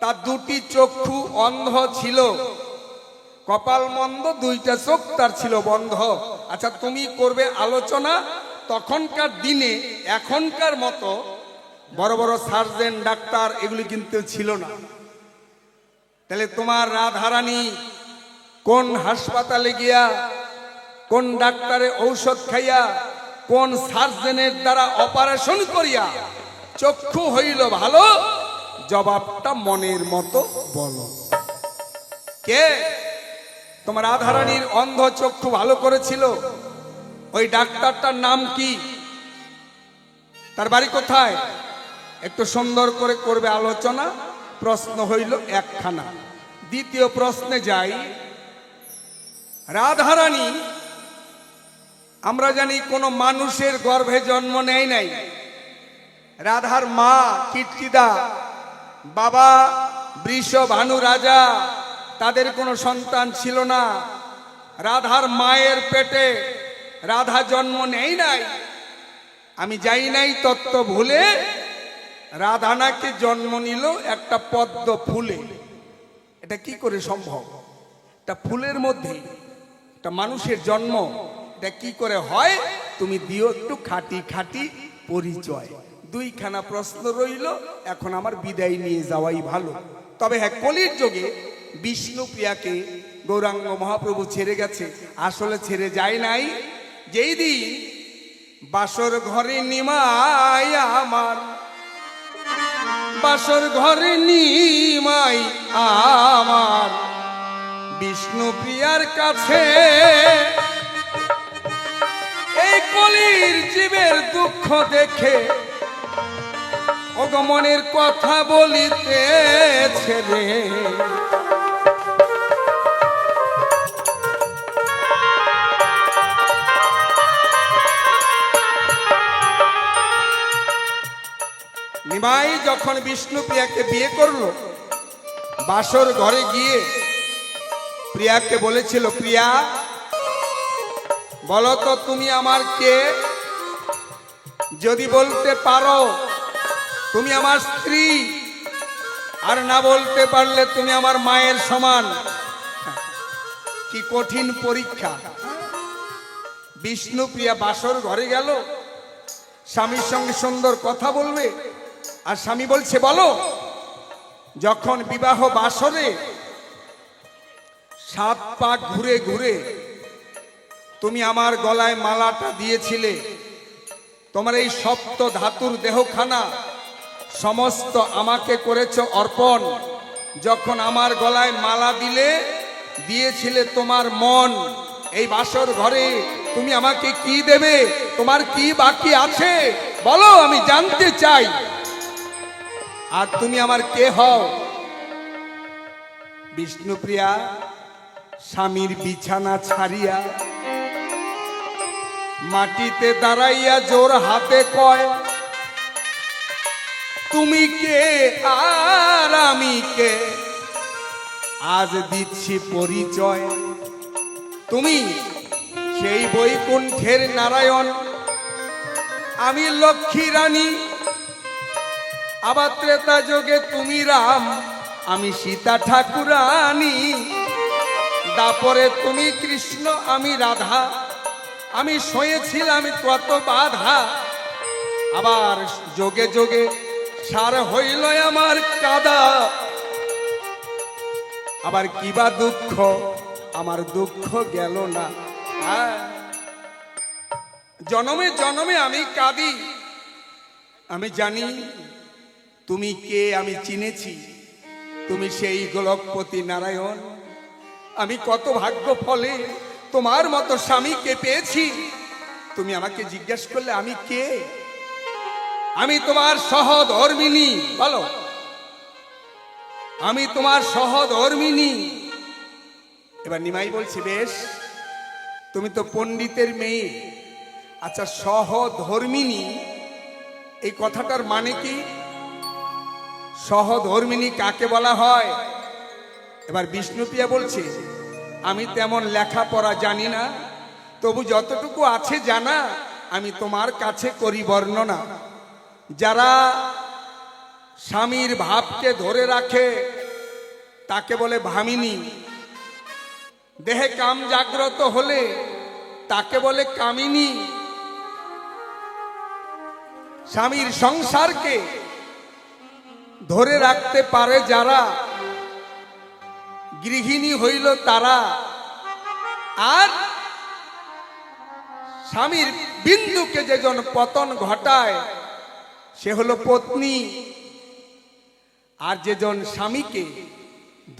তার দুটি চক্ষু অন্ধ ছিল, কপাল মন্দ, দুইটা চোখ তার ছিল বন্ধ। আচ্ছা, তুমি করবে আলোচনা। তখনকার দিনে এখনকার মতো বড় বড় সার্জন ডাক্তার এগুলি কিন্তু ছিল না। তাহলে তোমার রাধারানী কোন হাসপাতালে গিয়া, কোন ডাক্তারের ঔষধ খাইয়া, কোন সার্জনের দ্বারা অপারেশন করিয়া চক্ষু হইল ভালো? জবাবটা মনের মতো বলো। কে তোমার রাধারানীর অন্ধ চক্ষু ভালো করেছিল? ওই ডাক্তারটার নাম কি? তার বাড়ি কোথায়? একটু সুন্দর করে করবে আলোচনা। প্রশ্ন হইল একখানা। দ্বিতীয় প্রশ্নে যাই। রাধারানী আমরা জানি কোনো মানুষের গর্ভে জন্ম নেয় নাই। রাধার মা কীর্তিদা, বাবা বৃষভানু রাজা, তাদের কোনো সন্তান ছিল না। রাধার মায়ের পেটে রাধা জন্ম নেয় নাই। আমি যাই নাই তত্ত্ব ভুলে, রাধা নাকি জন্ম নিল একটা পদ্ম ফুলে। এটা কি করে সম্ভব? একটা ফুলের মধ্যে একটা মানুষের জন্ম, এটা কি করে হয়? তুমি দিও একটু খাঁটি খাঁটি পরিচয়। দুইখানা প্রশ্ন রইল, এখন আমার বিদায় নিয়ে যাওয়াই ভালো। তবে হ্যাঁ, কলির যুগে বিষ্ণুপ্রিয়াকে গৌরাঙ্গ মহাপ্রভু ছেড়ে গেছে। আসলে ছেড়ে যায় নাই। যেই দিন বাসর ঘরে নিমাই আমার, বাসর ঘরে নিমাই আমার বিষ্ণুপ্রিয়ার কাছে, এই কলির জীবের দুঃখ দেখে অগমনের কথা বলিতেছে রে। নিমাই যখন বিষ্ণুপ্রিয়াকে বিয়ে করলো, বাসর ঘরে গিয়ে প্রিয়াকে বলেছিল, প্রিয়া বলো তো তুমি আমার কে? যদি বলতে পারো তুমি আমার স্ত্রী, আর না বলতে পারলে তুমি আমার মায়ের সমান। কি কঠিন পরীক্ষা! বিষ্ণুপ্রিয়া বাসর ঘরে গেল, স্বামীর সঙ্গে সুন্দর কথা বলবে, আর স্বামী বলছে বলো। যখন বিবাহ বাসরে 7 পাক ঘুরে ঘুরে তুমি আমার গলায় মালাটা দিয়েছিলে, তোমার এই সপ্ত ধাতুর দেহখানা সমস্ত আমাকে করেছ অর্পণ। যখন আমার গলায় মালা দিয়েছিলে তোমার মন, এই বাসর ঘরে তুমি আমাকে কি দেবে? তোমার কি বাকি আছে বলো, আমি জানতে চাই। আর তুমি আমার কে হও? বিষ্ণুপ্রিয়া স্বামীর বিছানা ছাড়িয়া মাটিতে দাঁড়াইয়া জোর হাতে কয়, তুমি কে আর আমি কে? আজ দিচ্ছি পরিচয়। তুমি সেই বৈকুণ্ঠের নারায়ণ, আমি লক্ষ্মী রানী। আবার ত্রেতা যোগে তুমি রাম, আমি সীতা ঠাকুরানী। দাপরে তুমি কৃষ্ণ, আমি রাধা। আমি সয়েছিলাম কত বাধা, আবার যোগে যোগে সার হইল আমার কাদা। আবার কিবা দুঃখ, আমার দুঃখ গেল না। জনমে জনমে আমি কাঁদি। আমি জানি তুমি কে, আমি চিনেছি। তুমি সেই গোলকপতি নারায়ণ। আমি কত ভাগ্য ফলে তোমার মতো স্বামীকে পেয়েছি। তুমি আমাকে জিজ্ঞাসা করলে আমি কে? আমি তোমার সহধর্মিনী। বলো, আমি তোমার সহধর্মিনী। এবার নিমাই বলছি, বেশ, তুমি তো পণ্ডিতের মেয়ে। আচ্ছা, সহধর্মিনী এই কথাটার মানে কি? সহধর্মিনী কাকে বলা হয়? এবার বিষ্ণুপ্রিয়া বলছে, আমি তেমন লেখাপড়া জানি না, তবু যতটুকু আছে জানা আমি তোমার কাছে করি বর্ণনা। যারা স্বামীর ভাবকে ধরে রাখে তাকে বলে ভামিনী, দেহে কাম জাগ্রত হলে তাকে বলে কামিনী। স্বামীর সংসারকে ধরে রাখতে পারে যারা, গৃহিণী হইল তারা। আর স্বামীর বিন্দুকে যেজন পতন ঘটায় সে হলো পত্নী। আর যেজন স্বামীকে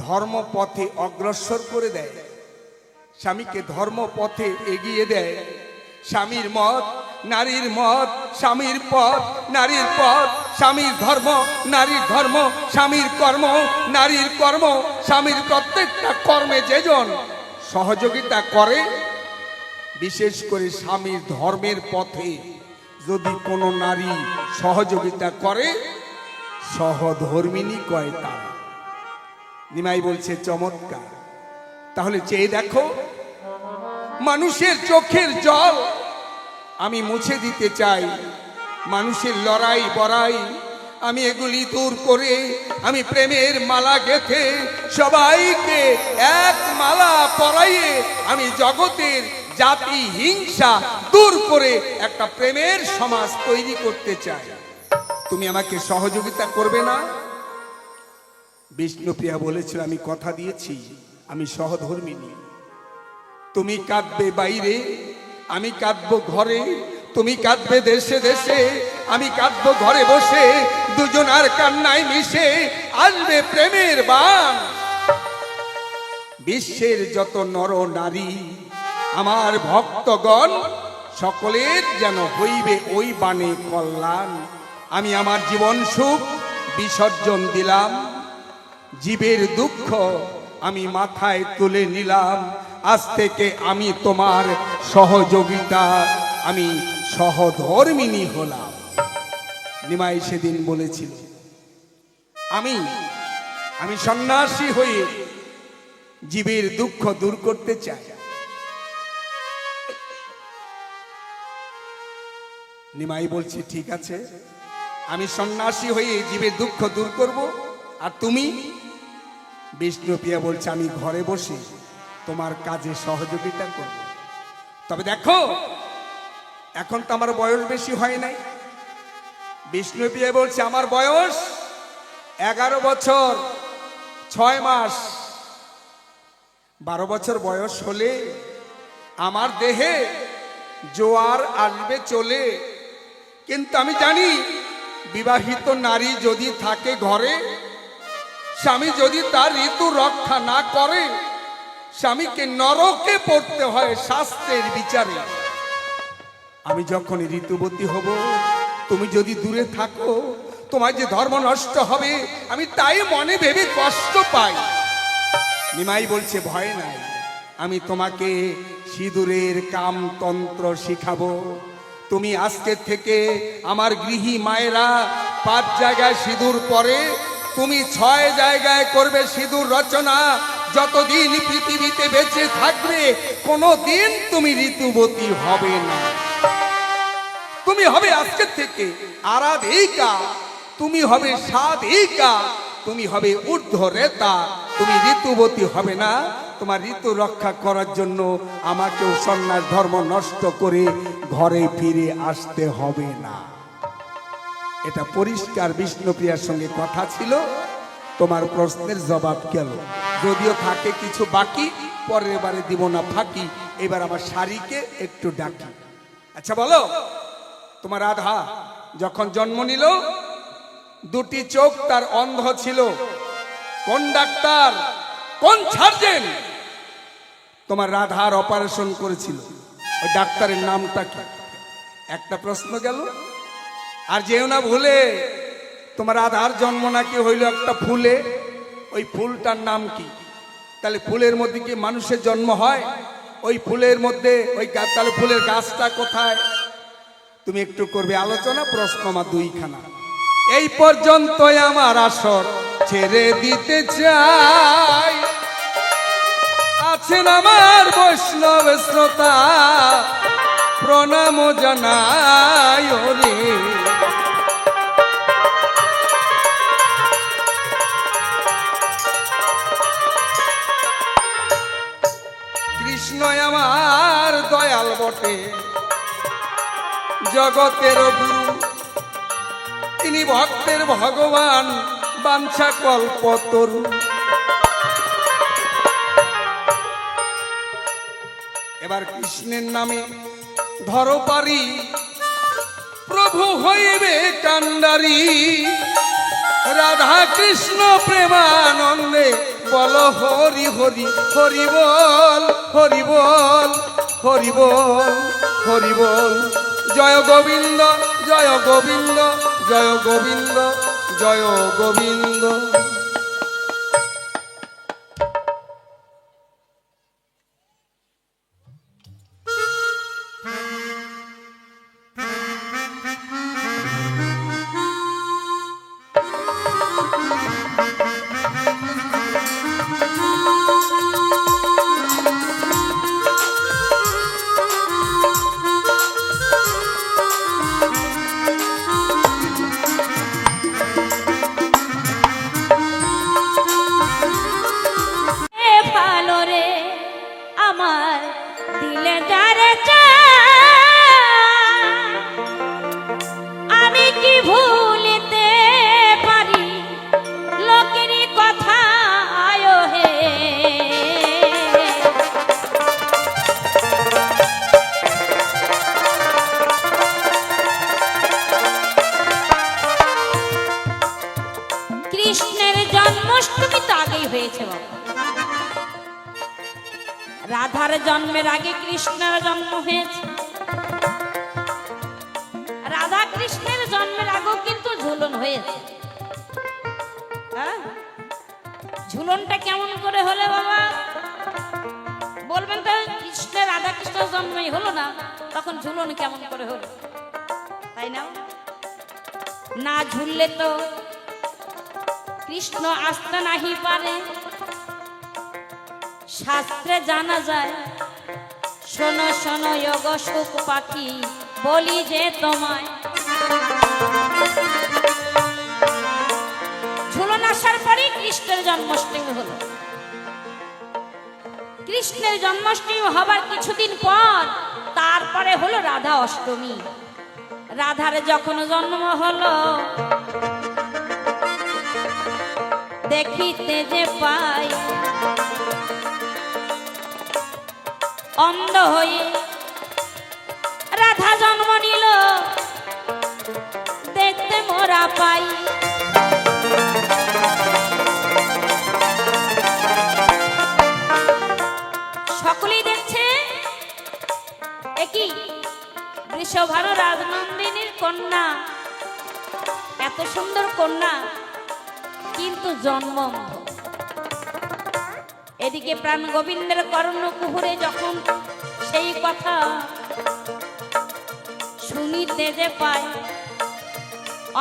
ধর্মপথে অগ্রসর করে দেয়, স্বামীকে ধর্মপথে এগিয়ে দেয়, স্বামীর মত নারীর মত, স্বামীর পথ নারীর পথ, স্বামীর ধর্ম নারীর ধর্ম, স্বামীর কর্ম নারীর কর্ম, স্বামীর প্রত্যেকটা কর্মে যেজন সহযোগিতা করে, বিশেষ করে স্বামীর ধর্মের পথে যদি কোনো নারী সহযোগিতা করে, সহধর্মিনী কয় তারা। নিমাই বলছে চমৎকার। তাহলে চেয়ে দেখো, মানুষের চোখের জল আমি মুছে দিতে চাই, মানুষের লড়াই বড়াই আমি এগুলি দূর করে, আমি প্রেমের মালা গেঁথে সবাইকে এক মালা পরাইয়ে আমি জগতের জাতি হিংসা দূর করে একটা প্রেমের সমাজ তৈরি করতে চাই। তুমি আমাকে সহযোগিতা করবে না? বিষ্ণুপ্রিয়া বলেছিল, আমি কথা দিয়েছি আমি সহধর্মিনী। তুমি কাঁদবে বাইরে, আমি কাঁদবো ঘরে, তুমি কাঁদবে দেশে দেশে, আমি কাঁদবো ঘরে বসে, দুজনার কান্নায় মিশে আসবে প্রেমের বান। বিশ্বের যত নর নারী আমার ভক্তগণ সকলের যেন হইবে ওই বাণে কল্যাণ। আমি আমার জীবন সুখ বিসর্জন দিলাম, জীবের দুঃখ আমি মাথায় তুলে নিলাম। আজ থেকে আমি তোমার সহযোগিতা, আমি সহধর্মিনী হলাম। নিমাই সেদিন বলেছিল, আমি সন্ন্যাসী হয়ে জীবের দুঃখ দূর করতে চাই। নিমাই বলছে ঠিক আছে, আমি সন্ন্যাসী হয়ে জীবের দুঃখ দূর করব। আর তুমি? বিষ্ণুপ্রিয়া বলছে আমি ঘরে বসে তোমার কাজে সহযোগিতা করব। তবে দেখো, এখন তো আমার বয়স বেশি হয় নাই। বিষ্ণুপ্রিয়া বলছে আমার বয়স 11 বছর 6 মাস। 12 বছর বয়স হলে আমার দেহে জোয়ার আসবে চলে। কিন্তু আমি জানি, বিবাহিত নারী যদি থাকে ঘরে, স্বামী যদি তার ঋতু রক্ষা না করে, স্বামীকে নরকে পড়তে হয় শাস্ত্রের বিচারে। আমি যখন ঋতুবতী হব, তুমি যদি দূরে থাকো, তোমার যে ধর্ম নষ্ট হবে, আমি তাই মনে ভেবে কষ্ট পাই। নিমাই বলছে ভয় নাই, আমি তোমাকে সিঁদুরের কামতন্ত্র শিখাবো। তুমি আজকে থেকে আমার গৃহী মায়েরা 5 জায়গায় সিঁদুর পরে, তুমি 6 জায়গায় করবে সিঁদুর রচনা। যতদিন পৃথিবীতে বেঁচে থাকবে কোনোদিন তুমি ঋতুবতী হবে না। তুমি হবে আজকে থেকে আরাধিকা, তুমি হবে সাধিকা, তুমি হবে ঊর্ধ্বরেতা। তুমি ঋতুবতী হবে না। তোমার ঋতু রক্ষা করার জন্য আমাকেও সন্ন্যাস ধর্ম নষ্ট করে ঘরে ফিরে আসতে হবে না। এটা পরিষ্কার বিষ্ণুপ্রিয়ার সঙ্গে কথা ছিল। তোমার প্রশ্নের জবাব গেল, যদিও থাকে কিছু বাকি, পরের বারে দিব না ফাঁকি। এবার আমার শাড়িকে একটু ডাকি। আচ্ছা বলো, তোমার রাধা যখন জন্ম নিল, 2টি চোখ তার অন্ধ ছিল। কোন ডাক্তার, কোন সার্জেন তোমার রাধার অপারেশন করেছিল? ওই ডাক্তারের নামটা কি? একটা প্রশ্ন গেল। আর যেও না ভুলে, তোমার রাধার জন্ম নাকি হইল একটা ফুলে। ওই ফুলটার নাম কি? তাহলে ফুলের মধ্যে কি মানুষের জন্ম হয়? ওই ফুলের মধ্যে ওই তাহলে ফুলের গাছটা কোথায়? তুমি একটু করবে আলোচনা। প্রশ্ন আমার 2খানা। এই পর্যন্ত আমার আসর ছেড়ে দিতে চাই, আছেন আমার বৈষ্ণব শ্রোতা, প্রণাম জানাই রে। কৃষ্ণ আমার দয়াল বটে, জগতের গুরু, তিনি ভক্তের ভগবান, বাঞ্ছা কল্পতরু। এবার কৃষ্ণের নামে ধরো পারি, প্রভু হইবে কান্ডারি। রাধা কৃষ্ণ প্রেমানন্দে বল হরি হরি, হরি বল হরি বল, হরি বল হরি বল। জয় গোবিন্দ জয় গোবিন্দ, জয় গোবিন্দ জয় গোবিন্দ। এ ভালো রে আমার দিলে যারে চায়, আমি কি ভুলিতে পারি লোকেরই কথা আয় হে। কৃষ্ণের জন্মাষ্টমী তো আগেই হয়েছে বাবা। রাধার জন্মের আগে কৃষ্ণের জন্ম হয়েছে। রাধা কৃষ্ণের জন্মের আগেও কিন্তু ঝুলন হয়েছে। হ্যাঁ? ঝুলনটা কেমন করে হলে বাবা বলবেন তো? কৃষ্ণের রাধা কৃষ্ণের জন্মই হলো না, তখন ঝুলন কেমন করে হলো? তাই না? না ঝুললে তো কৃষ্ণ আসতে নাহি পারে। শাস্ত্রে জানা যায়, শোনো শোনো যোগ সুখ পাখি, বলি যে তোমায়। ঝুলন আসার পরে কৃষ্ণের জন্মাষ্টমী হলো। কৃষ্ণের জন্মাষ্টমী হবার কিছুদিন পর তারপরে হলো রাধা অষ্টমী। রাধার যখন জন্ম হলো, দেখিতে যে পাই অন্ধ হয়ে রাধা জন্ম নিল, দেখতে মোরা পাই। সকলেই দেখছে একই বৃষভানু রাজনন্দিনীর কন্যা, এত সুন্দর কন্যা কিন্তু জন্ম অন্ধ। এদিকে প্রাণ গোবিন্দের কর্ণ কুহুরে যখন সেই কথা শুনিতে যে পায়,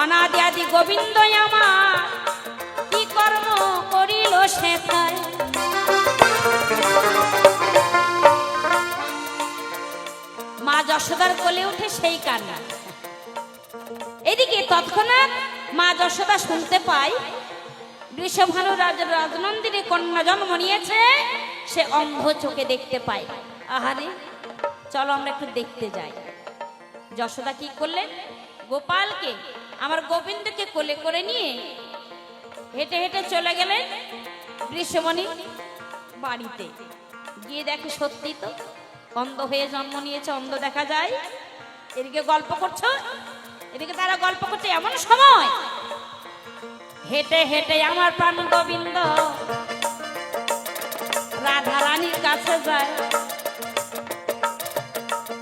অনাদি আদি গোবিন্দ আমার কি কর্ম করিল সেথায়। মা যশোদার কোলে উঠে সেই কান্না। এদিকে তৎক্ষণাৎ মা যশোদা শুনতে পায় বৃষভানু রাজনন্দিনী কন্যা জন্ম নিয়েছে, সে অন্ধ চোখে দেখতে পায়। আহারে, চলো আমরা একটু দেখতে যাই। যশোদা কি করলেন? গোপালকে, আমার গোবিন্দকে কোলে করে নিয়ে হেঁটে হেঁটে চলে গেলেন বৃষমণি বাড়িতে। গিয়ে দেখে সত্যি তো অন্ধ হয়ে জন্ম নিয়েছে, অন্ধ দেখা যায়। এদিকে গল্প করছো, এদিকে তারা গল্প করছে। এমন সময় হেঁটে হেঁটে আমার প্রাণ গোবিন্দ রাধা রানীর কাছে যায়।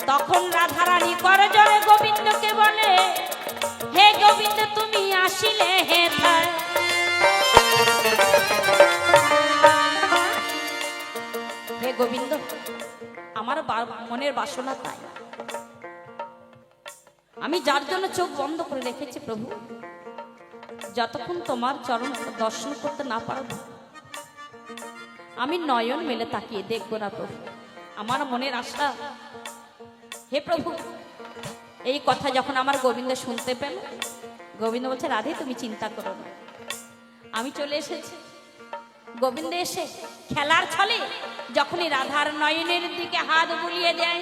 তখন রাধা রানী করে জোরে গোবিন্দকে বলে, হে গোবিন্দ তুমি আসিলে হেথায়। হে গোবিন্দ, আমার মনের বাসনা তাই, আমি যার জন্য চোখ বন্ধ করে রেখেছি প্রভু, যতক্ষণ তোমার চরণ দর্শন করতে না পারব আমি নয়ন মেলে তাকিয়ে দেখবো না প্রভু। আমার মনের আশা, হে প্রভু। এই কথা যখন আমার গোবিন্দ শুনতে পেল, গোবিন্দ বলছে, রাধে তুমি চিন্তা করো না, আমি চলে এসেছি। গোবিন্দ এসে খেলার ছলে যখনই রাধার নয়নের দিকে হাত বুলিয়ে দেয়,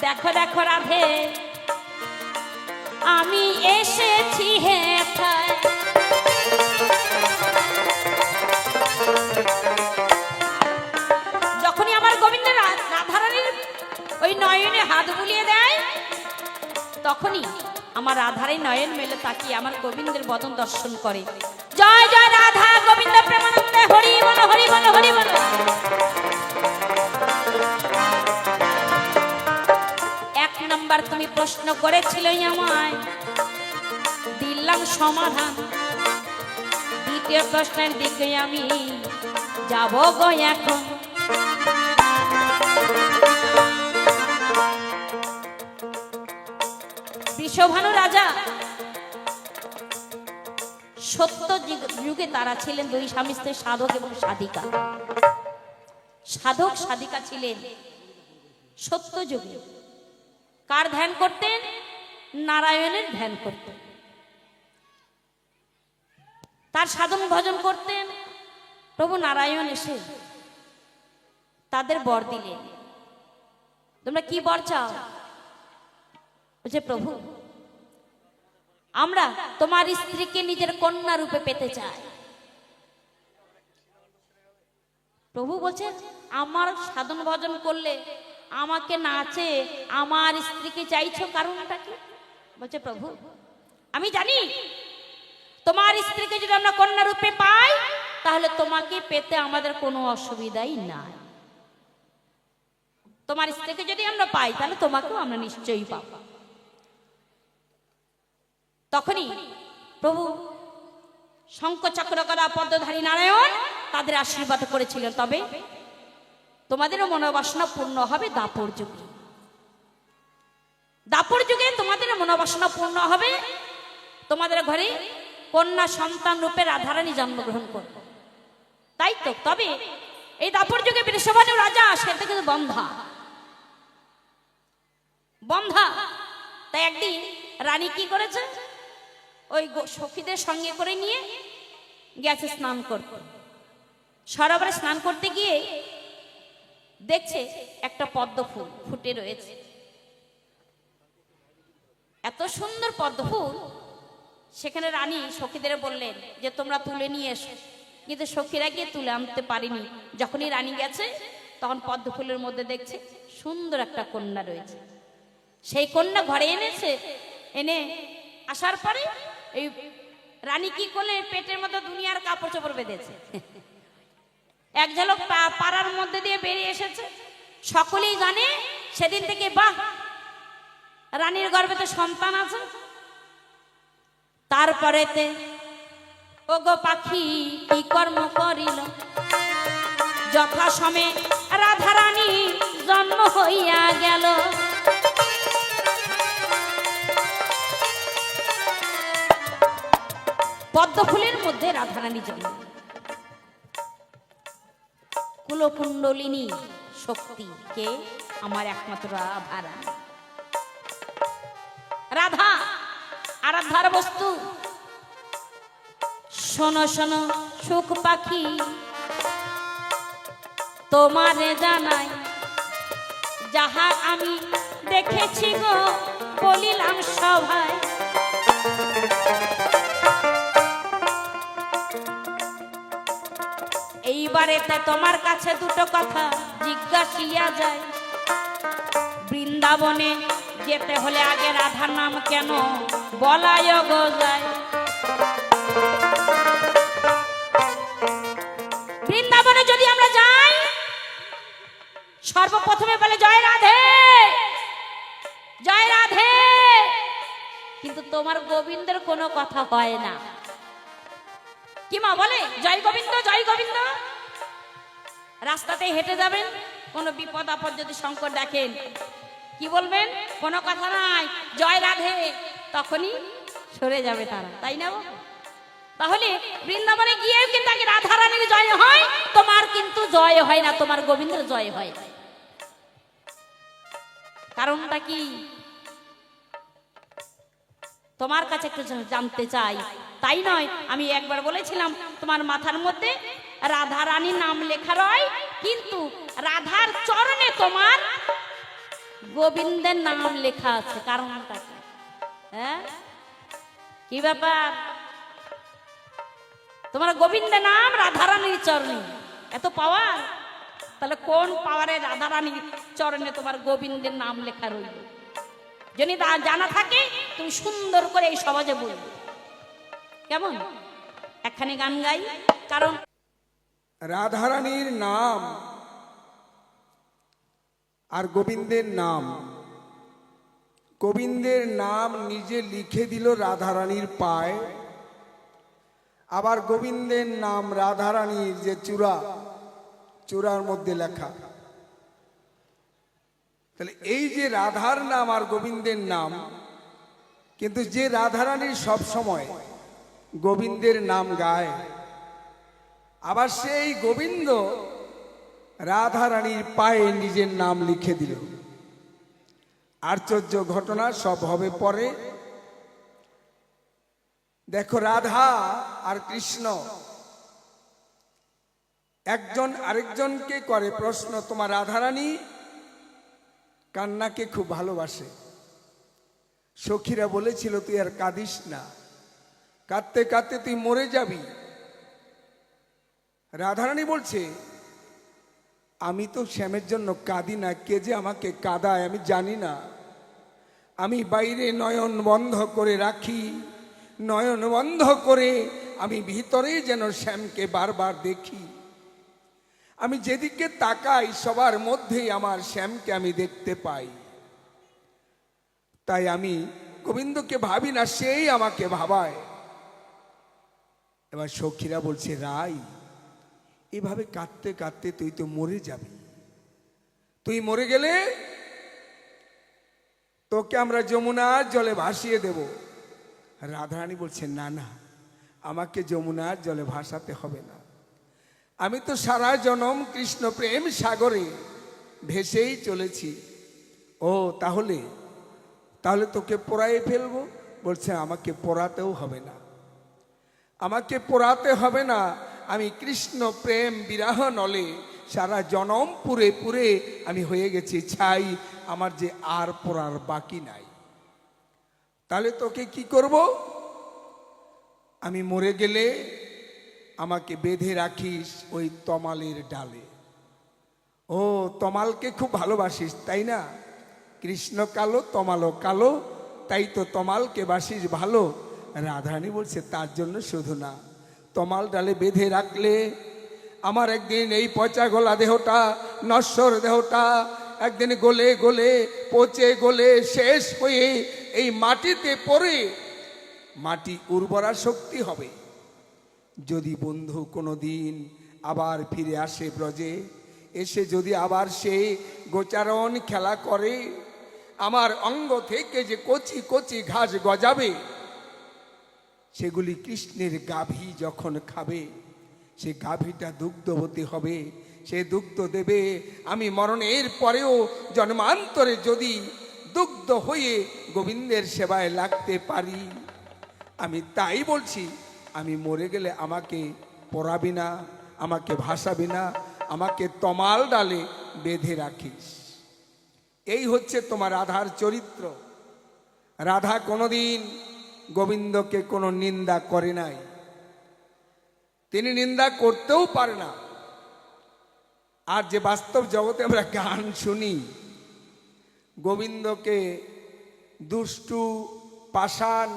দেখো দেখো রাধে আমি এসেছি হেথায়। যখনই আমার গোবিন্দ রাধারানীর ওই নয়নে হাত বুলিয়ে দেয়, তখনই আমার রাধার এই নয়ন মেলে তাকিয়ে আমার গোবিন্দের বদন দর্শন করে। জয় জয় রাধা গোবিন্দ প্রেমানন্দে, হরি বল হরি বল হরি বল। এক নাম্বার তুমি প্রশ্ন করেছিলে আমায়, দিলাম সমাধান। দ্বিতীয় প্রশ্নের দিকে আমি যাব গো এখন। বৃষভানু রাজা, সত্য যুগে তারা ছিলেন দুই স্বামী স্ত্রী, সাধক এবং সাধিকা। সাধক সাধিকা ছিলেন সত্য যুগে। কার ধ্যান করতেন? নারায়ণের ধ্যান করতেন। তার সাধন ভজন করতেন। প্রভু নারায়ণ এসে তাদের বর দিলেন। তোমরা কি বর চাও? বলছে, প্রভু আমরা তোমার স্ত্রীকে নিজের কন্যা রূপে পেতে চাই। প্রভু বলছে, আমার সাধন ভজন করলে আমাকে নাচে আমার স্ত্রীকে চাইছো, কারণটা কি? বলছে, প্রভু আমি জানি তোমার স্ত্রীকে যদি আমরা কন্যা রূপে পাই, তাহলে তোমাকে পেতে আমাদের কোনো অসুবিধাই নাই। তোমার স্ত্রীকে যদি আমরা পাই, তাহলে তোমাকেও আমরা নিশ্চয়ই পাবো। তখনই প্রভু শঙ্খ চক্র গদা পদ্মধারী নারায়ণ তাদের আশীর্বাদ করেছিলেন, তবে তোমাদেরও মনোবাসনা পূর্ণ হবে দাপর যুগে। দাপর যুগে তোমাদের মনোবাসনা পূর্ণ হবে, তোমাদের ঘরে কন্যা সন্তান রূপে রাধারানী জন্মগ্রহণ করবে। তাই তো, তবে এই দাপর যুগে বৃষভানু রাজা সেটা কিন্তু বন্ধা। তাই একদিন রানী কি করেছে, ওই সখীদের সঙ্গে করে নিয়ে গেছে স্নান করতে। সরোবরে স্নান করতে গিয়ে দেখছে একটা পদ্ম ফুল ফুটে রয়েছে। এত সুন্দর পদ্ম ফুল, সেখানে রানী সখীদের বললেন যে তোমরা তুলে নিয়ে এসো, কিন্তু সখীরা গিয়ে তুলে আনতে পারেনি। যখনই রানী গেছে, তখন পদ্ম ফুলের মধ্যে দেখছে সুন্দর একটা কন্যা রয়েছে। সেই কন্যা ঘরে এনেছে, এনে আসার পরে এই রানী কি করলে, পেটের মধ্যে দুনিয়ার কাপড় চোপড় বেঁধেছে। এক ঝলক পাড়ার মধ্যে দিয়ে বেরিয়ে এসেছে। সকলেই জানে সেদিন থেকে, বাহ রানীর গর্ভে তো সন্তান আছে। তারপরেতে ও গো পাখি কি কর্ম করিল, যথাসময়ে রাধা রানী জন্ম হইয়া গেল। পদ্ম ফুলের মধ্যে রাধারানী জন্ম। কুলকুণ্ডলিনী শক্তি কে? আমার একমাত্র রাধারানী। রাধা আরাধ্যার বস্তু। শোনো শোনো সুখ পাখি, তোমারে জানাই যাহা আমি দেখেছি গো, বলিলাম সভায়। এইবারেতে তোমার কাছে দুটো কথা জিজ্ঞাসিয়া যায়। বৃন্দাবনে যেতে হলে আগে রাধার নাম কেন বলায় গো যায়? বৃন্দাবনে যদি আমরা যাই, সর্বপ্রথমে বলে জয় রাধে, জয় রাধে, কিন্তু তোমার গোবিন্দের কোনো কথা হয় না। কি মা বলে জয় গোবিন্দ জয় গোবিন্দ? রাস্তাতে হেঁটে যাবেন, কোনো বিপদ আপদ যদি সংকট দেখেন, কি বলবেন? কোনো কথা নাই, জয় রাধে, তখনই সরে যাবে তারা, তাই না? তাহলে বৃন্দাবনে গিয়েও কিন্তু আগে রাধারানীর জয় হয়, জয় হয় না, তোমার গোবিন্দের জয় হয়। কারণটা কি তোমার কাছে একটু জানতে চাই। তাই নয়, আমি একবার বলেছিলাম তোমার মাথার মধ্যে রাধা রানীর নাম লেখা রয়, কিন্তু রাধার চরণে তোমার গোবিন্দের নাম লেখা আছে। কারণটা কি? হ্যাঁ, কি ব্যাপার? তোমার গোবিন্দের নাম রাধারানীর চরণে এত পাওয়ার, তাহলে কোন পাওয়ারে রাধারানীর চরণে তোমার গোবিন্দের নাম লেখা রইল? যদি তা জানা থাকে তুমি সুন্দর করে এই সমাজে বলবে। কেমন একখানি গান গাই? কারণ রাধারানীর নাম আর গোবিন্দের নাম, গোবিন্দের নাম নিজে লিখে দিল রাধারানীর পায়ে, আবার গোবিন্দের নাম রাধারানীর যে চূড়ার মধ্যে লেখা। তাহলে এই যে রাধার নাম আর গোবিন্দের নাম, কিন্তু যে রাধারানীর সব সময় গোবিন্দের নাম গায়, আবার সেই গোবিন্দ রাধারানীর পায়ে নিজের নাম লিখে দিল। আশ্চর্য ঘটনা, সব হবে পরে। দেখো, রাধা আর কৃষ্ণ একজন আরেকজনকে করে প্রশ্ন, তোমার রাধারানী কান্নাকে খুব ভালোবাসে। সখীরা বলেছিল তুই আর কাঁদিস না, কাঁদতে কাঁদতে তুই মরে যাবি। রাধারানী বলছে আমি তো শ্যামের জন্য কাঁদি না, কে যে আমাকে কাঁদায় আমি জানি না। আমি বাইরে নয়ন বন্ধ করে রাখি, নয়ন বন্ধ করে আমি ভিতরে যেন শ্যামকে বারবার দেখি। আমি যেদিকে তাকাই সবার মধ্যেই আমার শ্যামকে আমি দেখতে পাই। তাই আমি গোবিন্দকে ভাবি না, সেই আমাকে ভাবায়। এবার সখীরা বলছে রাই, এভাবে কাঁদতে কাঁদতে তুই তো মরে যাবি। তুই মরে গেলে তোকে আমরা যমুনার জলে ভাসিয়ে দেব। রাধারানী বলছে না না, আমাকে যমুনার জলে ভাসাতে হবে না। আমি তো সারা জনম কৃষ্ণ প্রেম সাগরে ভেসেই চলেছি। ও তাহলে তোকে পোড়াই ফেলবো? বলছে আমাকে পোড়াতেও হবে না, আমাকে পোড়াতে হবে না। আমি কৃষ্ণ প্রেম বিরাহ নলে সারা জনম পুরে পুরে আমি হয়ে গেছি ছাই, আমার যে আর পোড়ার বাকি নাই। তাহলে তোকে কি করব? আমি মরে গেলে আমাকে বেঁধে রাখিস ওই তমালের ডালে। ও, তমালকে খুব ভালোবাসিস তাই না? কৃষ্ণ কালো, তমালও কালো, তাই তো তমালকে বাসিস ভালো। রাধারানী বলছে তার জন্য শুধু না, তমাল ডালে বেঁধে রাখলে আমার একদিন এই পচা গলা দেহটা, নশ্বর দেহটা একদিন গলে গলে পচে গলে শেষ হয়ে এই মাটিতে পড়ে মাটি উর্বরা শক্তি হবে। যদি বন্ধু কোনো দিন আবার ফিরে আসে ব্রজে, এসে যদি আবার সে গোচারণ খেলা করে, আমার অঙ্গ থেকে যে কচি কচি ঘাস গজাবে, সেগুলি কৃষ্ণের গাভী যখন খাবে, সে গাভীটা দুগ্ধবতী হবে, সে দুগ্ধ দেবে। আমি মরণের পরেও জন্মান্তরে যদি দুগ্ধ হয়ে গোবিন্দের সেবায় লাগতে পারি, আমি তাই বলছি, আমি মরে গেলে আমাকে পড়াবি না, আমাকে ভাসাবি না, আমাকে তমাল ডালে বেঁধে রাখিস। এই হচ্ছে তোমার রাধার চরিত্র। রাধা কোনোদিন গোবিন্দকে কোনো নিন্দা করে নাই, তিনি নিন্দা করতেও পারে না। আর যে বাস্তব জগতে আমরা গান শুনি, গোবিন্দকে দুষ্টু, পাষাণ,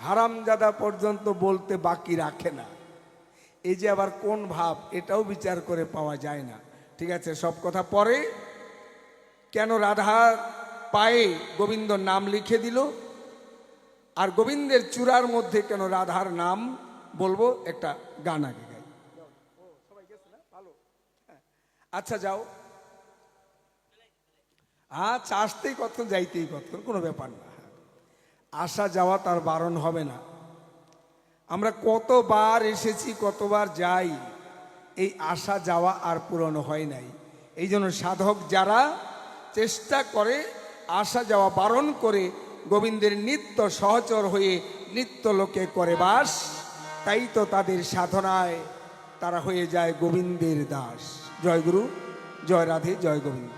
হারামজাদা পর্যন্ত বলতে বাকি রাখে না। এই যে আবার কোন ভাব, এটাও বিচার করে পাওয়া যায় না। ঠিক আছে, সব কথা পরে। কেন রাধার পায়ে গোবিন্দর নাম লিখে দিল, আর গোবিন্দের চূড়ার মধ্যে কেন রাধার নাম বলবো, একটা গান আগে গাই। আচ্ছা যাও, আচ্ছা আসতেই কতক্ষণ, যাইতেই কতক্ষণ, কোনো ব্যাপার না। আসা যাওয়া তার বারণ হবে না। আমরা কতবার এসেছি, কতবার যাই, এই আসা যাওয়া আর পূরণ হয় নাই। এই জন্য সাধক যারা চেষ্টা করে আসা যাওয়া বারণ করে গোবিন্দের নিত্য সহচর হয়ে নিত্য লোকে করে বাস, তাই তো তাদের সাধনায় তারা হয়ে যায় গোবিন্দের দাস। জয় গুরু, জয় রাধে, জয় গোবিন্দ।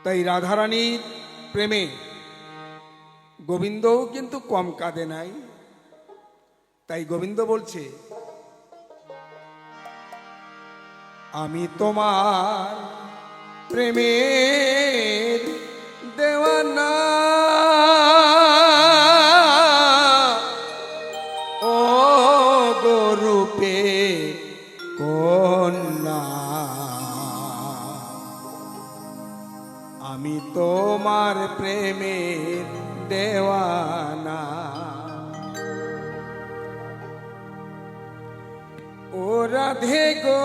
তাই রাধারানীর প্রেমে গোবিন্দও কিন্তু কম কাঁদে নাই। তাই গোবিন্দ বলছে, আমি তোমার প্রেমের দেওয়ানা, ও গরূপে কন্যা, আমি তোমার প্রেমের দেওয়ানা। ও রাধে গো,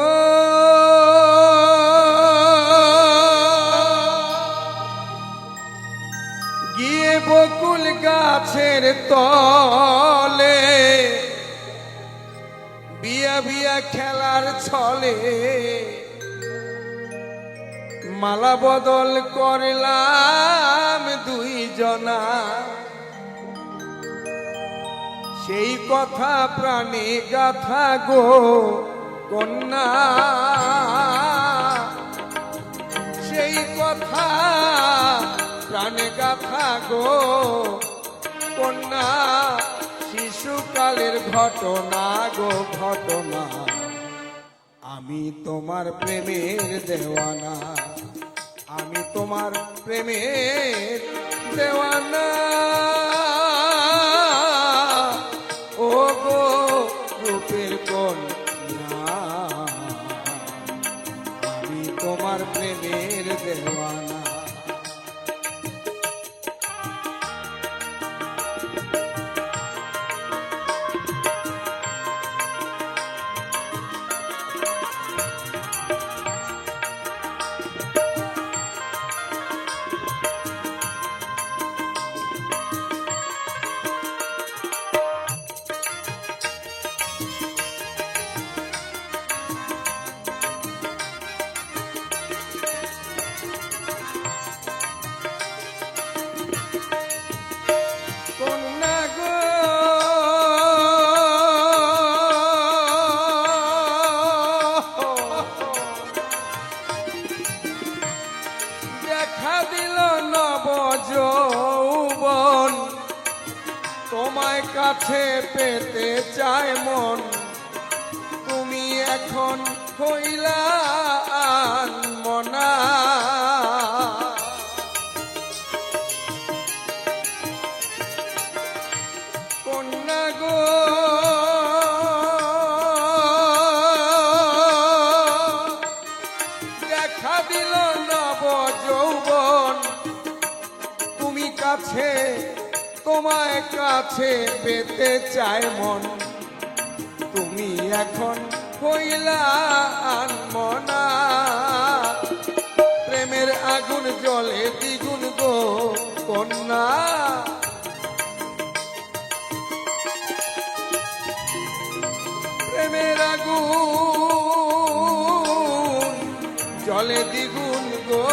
গিয়ে বকুল গাছের তলে বিয়া বিয়া খেলার ছলে মালা বদল করলাম দুইজনা, সেই কথা প্রাণে গাথা গো কন্যা, সেই কথা প্রাণে গাথা গো কন্যা, শিশুকালের ঘটনা গো ঘটনা, আমি তোমার প্রেমের দেওয়ানা, আমি তোমার প্রেমের দেওয়ানা। ও গো রূপের কন্যা, আমি তোমার প্রেমের দেওয়ানা। দেখা দিল নব যৌবন, তোমায় কাছে পেতে চায় মন, তুমি এখন হইলা আনমনা। কন্যা গো, দেখা দিল নব যৌবন, তুমি কাছে, তোমায় কাছে পেতে চায় মন, তুমি এখন হইলা আনমনা। প্রেমের আগুন জ্বলে দ্বিগুণ গো কন্যা, প্রেমের আগুন জলে দ্বিগুণ গো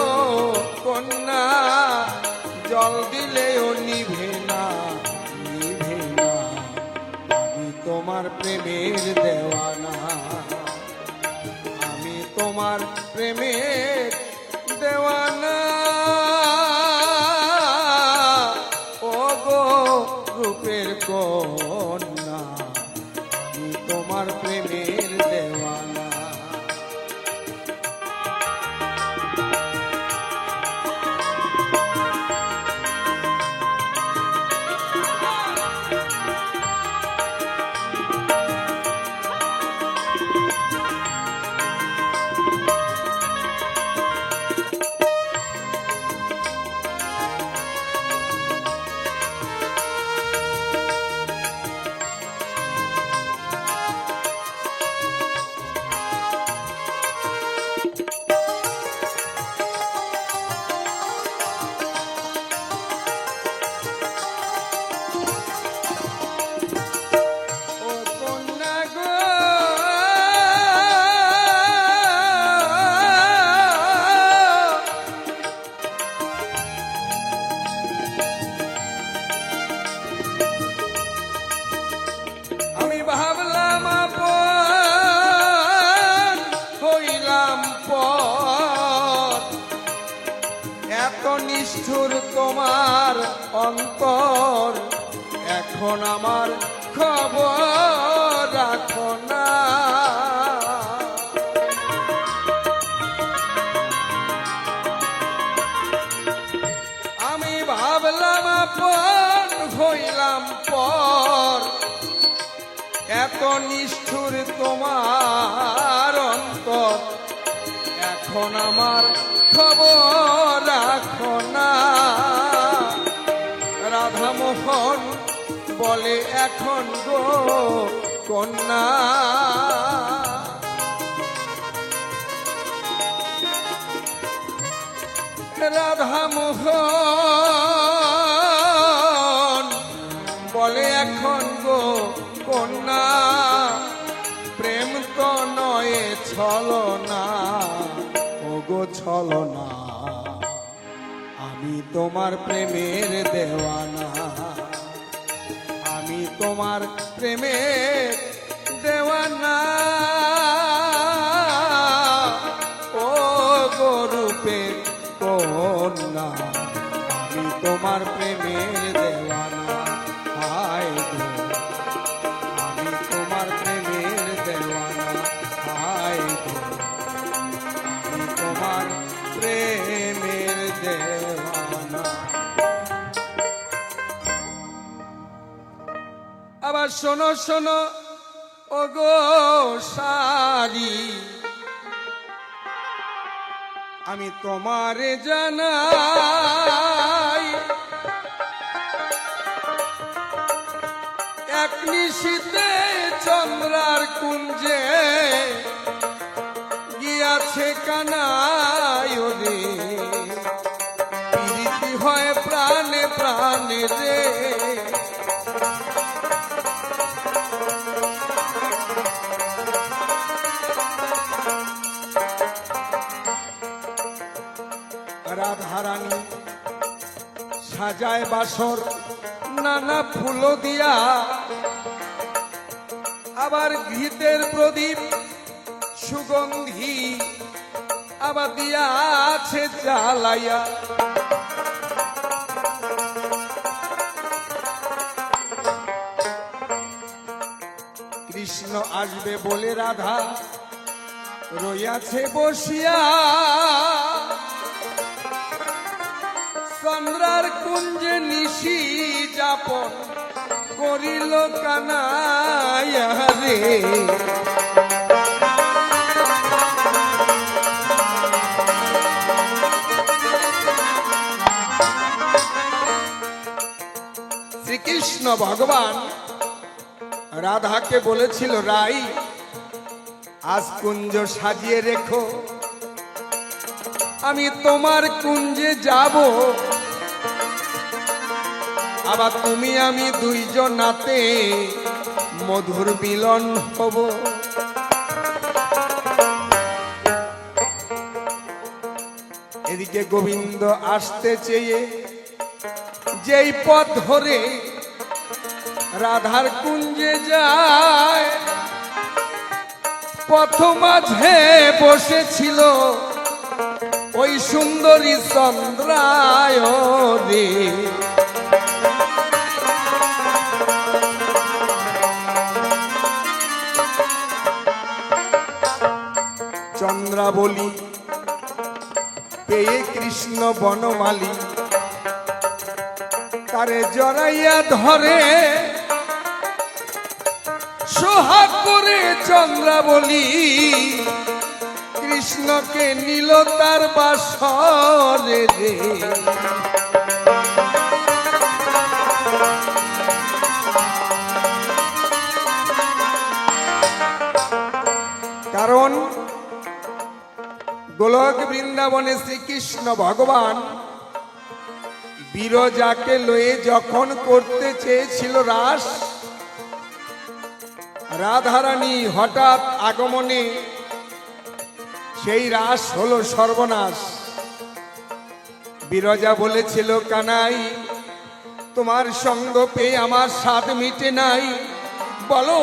কন্যা, জল দিলেও নিভে না, নিভে না, আমি তোমার প্রেমের দেওয়ানা, আমি তোমার প্রেমের দেওয়ানা। ও গো রূপের কন্যা, আমি তোমার প্রেমের দেওয়ানা। অন্তর, এখন আমার খবর রাখো না। আমি ভাবলাম আপন হইলাম পর, এত নিষ্ঠুর তোমার অন্তর, এখন আমার খবর রাখো না। রাধা মোহন বলে এখন গো কন্যা, রাধা মোহন বলে এখন গো কন্যা, প্রেম তো নয় ছলনা, ও গো ছলনা, আমি তোমার প্রেমের দেওয়ানা, আমি তোমার প্রেমের দেওয়ানা। ও গো রূপের কন্যা, আমি তোমার প্রেমের দেওয়ানা। হায় গো, আমি তোমার প্রেমের দেওয়ানা। হায় গো, আমি তোমার প্রেমের দেওয়ানা। আবার শোনো শোনো ও গো সারি, আমি তোমারে জানাই, এক নিশীতে চন্দ্রার কুঞ্জে গিয়াছে কানাই রে, প্রীতি হয় প্রাণে প্রাণে রে। রাধারানী সাজায় বাসর নানা ফুল দিয়া, আবার ঘিতের প্রদীপ সুগন্ধি আবার দিয়া আছে জ্বালাইয়া। কৃষ্ণ আসবে বলে রাধা রইয়াছে বসিয়া, চন্দ্রার কুঞ্জে নিশি যাপন করিল কানাইয়া রে। শ্রীকৃষ্ণ ভগবান রাধাকে বলেছিল, রাই আজ কুঞ্জ সাজিয়ে রেখো, আমি তোমার কুঞ্জে যাব, আবার তুমি আমি দুইজন নাতে মধুর মিলন হব। এদিকে গোবিন্দ আসতে চেয়ে যেই পথ ধরে রাধার কুঞ্জে যায়, পথ মাঝে বসেছিল ওই সুন্দরী চন্দ্রায় রে। চন্দ্রাবলী পেয়ে কৃষ্ণ বনমালী তারে জড়াইয়া ধরে, সোহাগ করে চন্দ্রাবলী কৃষ্ণকে নিল তার বাসরে রে। কারণ গোলক বৃন্দাবনে শ্রীকৃষ্ণ ভগবান বিরজাকে লয়ে যখন করতে চেয়েছিল রাস, রাধারানী হঠাৎ আগমনে সেই রাস হলো সর্বনাশ। বিরজা বলেছিল, কানাই তোমার সঙ্গ পেয়ে আমার স্বাদ মিটে নাই, বলো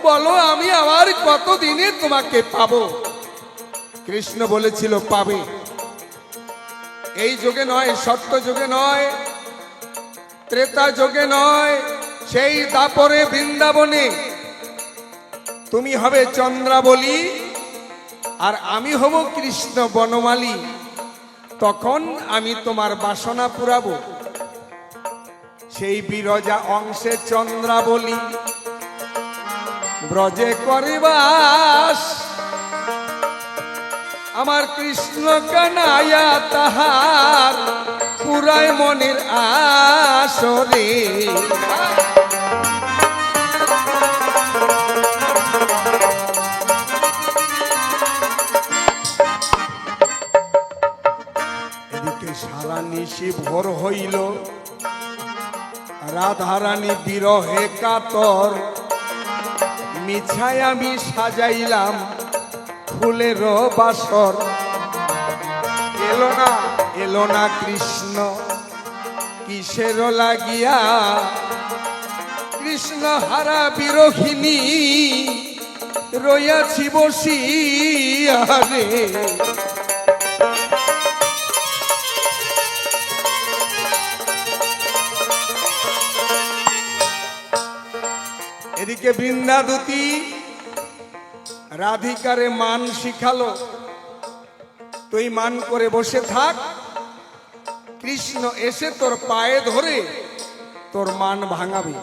বলো আমি আবার কতদিনে তোমাকে পাবো। কৃষ্ণ বলেছিল, পাবে, এই যুগে নয়, সত্য যুগে নয়, ত্রেতা যোগে নয়, সেই দাপরে বৃন্দাবনে তুমি হবে চন্দ্রাবলী আর আমি হব কৃষ্ণ বনমালী। তখন আমি তোমার বাসনা পুরাবো। সেই বিরজা অংশে চন্দ্রাবলী ব্রজে করে বাস। আমার কৃষ্ণ কানাইয়া তাহার পুরায় মনের আসরে। এদিকে সারা নিশি ভোর হইল, রাধারানী বিরহে কাতর। মিছায় আমি সাজাইলাম ফুলের বাসর। এলো না কৃষ্ণ কিসের লাগিয়া, কৃষ্ণ হারা বিরোহিনী রইয়াছি বসিয়া রে। এদিকে বৃন্দাদূতী রাধিকারে মান শিখালো, তুই মান করে বসে থাক, কৃষ্ণ এসে তোর পায়ে ধরে তোর মান ভাঙাবে।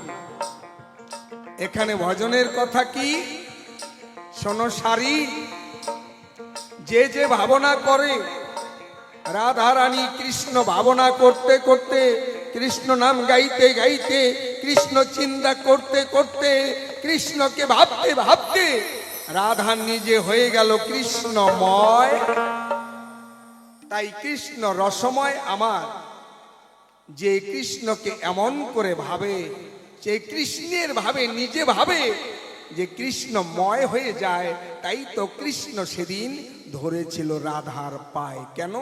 এখানে ভজনের কথা কি শোনো সারি। যে যে ভাবনা করে, রাধা রানী কৃষ্ণ ভাবনা করতে করতে, কৃষ্ণ নাম গাইতে গাইতে, কৃষ্ণ চিন্তা করতে করতে, কৃষ্ণকে ভাবতে ভাবতে রাধা নিজে হয়ে গেল কৃষ্ণময়। তাই কৃষ্ণ রসময় আমার। যে কৃষ্ণকে এমন করে ভাবে, সে কৃষ্ণের ভাবে নিজে ভাবে যে কৃষ্ণময় হয়ে যায়। তাই তো কৃষ্ণ সেদিন ধরেছিল রাধার পায়। কেন?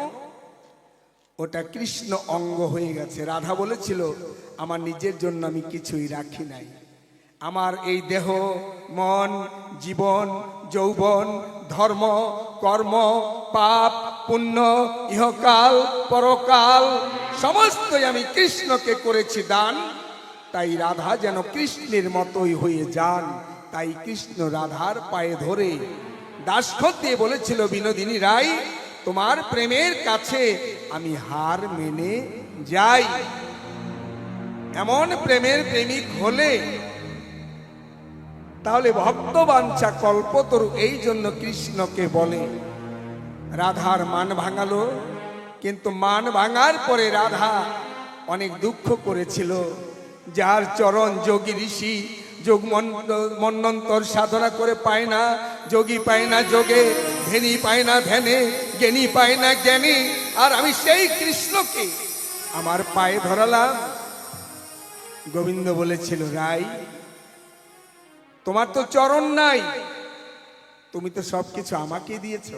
ওটা কৃষ্ণ অঙ্গ হয়ে গেছে। রাধা বলেছিল আমার নিজের জন্য আমি কিছুই রাখি নাই। আমার এই দেহ, মন, জীবন, যৌবন, ধর্ম, কর্ম, পাপ, পুণ্য, ইহকাল, পরকাল সমস্তই আমি কৃষ্ণকে করেছি দান। তাই রাধা যেন কৃষ্ণের মতোই হয়ে যান। তাই কৃষ্ণ রাধার পায়ে ধরে দাসখত দিয়ে বলেছিল, বিনোদিনী রায়, তোমার প্রেমের কাছে আমি হার মেনে যাই। এমন প্রেমের প্রেমিক হলে তাহলে ভক্তবাঞ্ছা কল্পতরু। এই জন্য কৃষ্ণকে বলে। রাধার মান ভাঙালো, কিন্তু মান ভাঙার পরে রাধা অনেক দুঃখ করেছিল। যার চরণ যোগী ঋষি যোগ মন্বন্তর সাধনা করে পায় না, যোগী পায় না যোগে, ধ্যানী পায় না ধ্যানে, জ্ঞানী পায় না জ্ঞানী। আর আমি সেই কৃষ্ণকে আমার পায়ে ধরালাম। গোবিন্দ বলেছিল, রাই তোমার তো চরণ নাই, তুমি তো সবকিছু আমাকে দিয়েছ।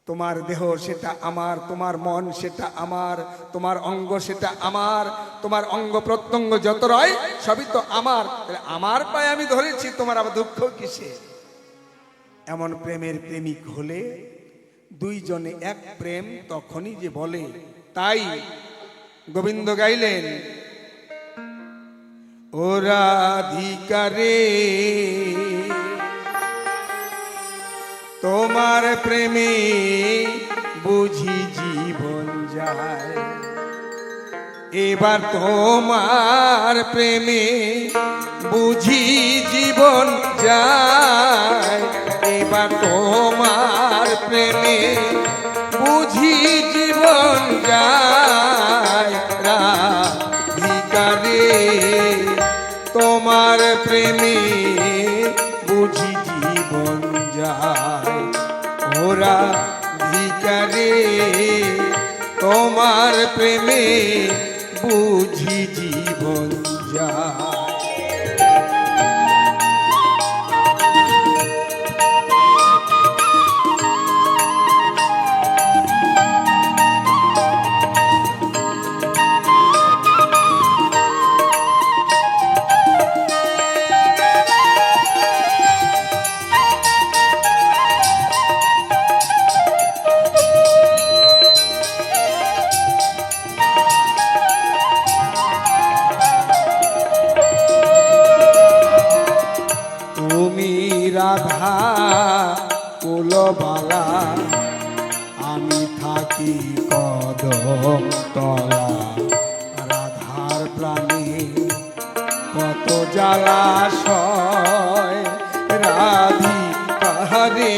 তোমার দেহ সেটা আমার, তোমার মন সেটা আমার, তোমার অঙ্গ সেটা আমার, তোমার অঙ্গ প্রত্যঙ্গ যত রয় সবই তো আমার। আমার পায়ে আমি ধরেছি, তোমার আবার দুঃখ কিসে? এমন প্রেমের প্রেমিক হলে দুইজনে এক প্রেম তখনই যে বলে। তাই গোবিন্দ গাইলেন, ও রাধিকা রে তোমার প্রেমে বুঝি জীবন যায়। এবার তোমার প্রেমে বুঝি জীবন যায়। এবার তোমার প্রেমে বুঝি জীবন যায়। রাধিকা রে তোমার প্রেমে বুঝি জীবন যায়। ওরা ভিকারে তোমার প্রেমে বুঝি জীবন যায়। রাধা কুলবালা আমি থাকি কদম তলা রাধার প্রাণে কত জ্বালাশয় রাধিকা রে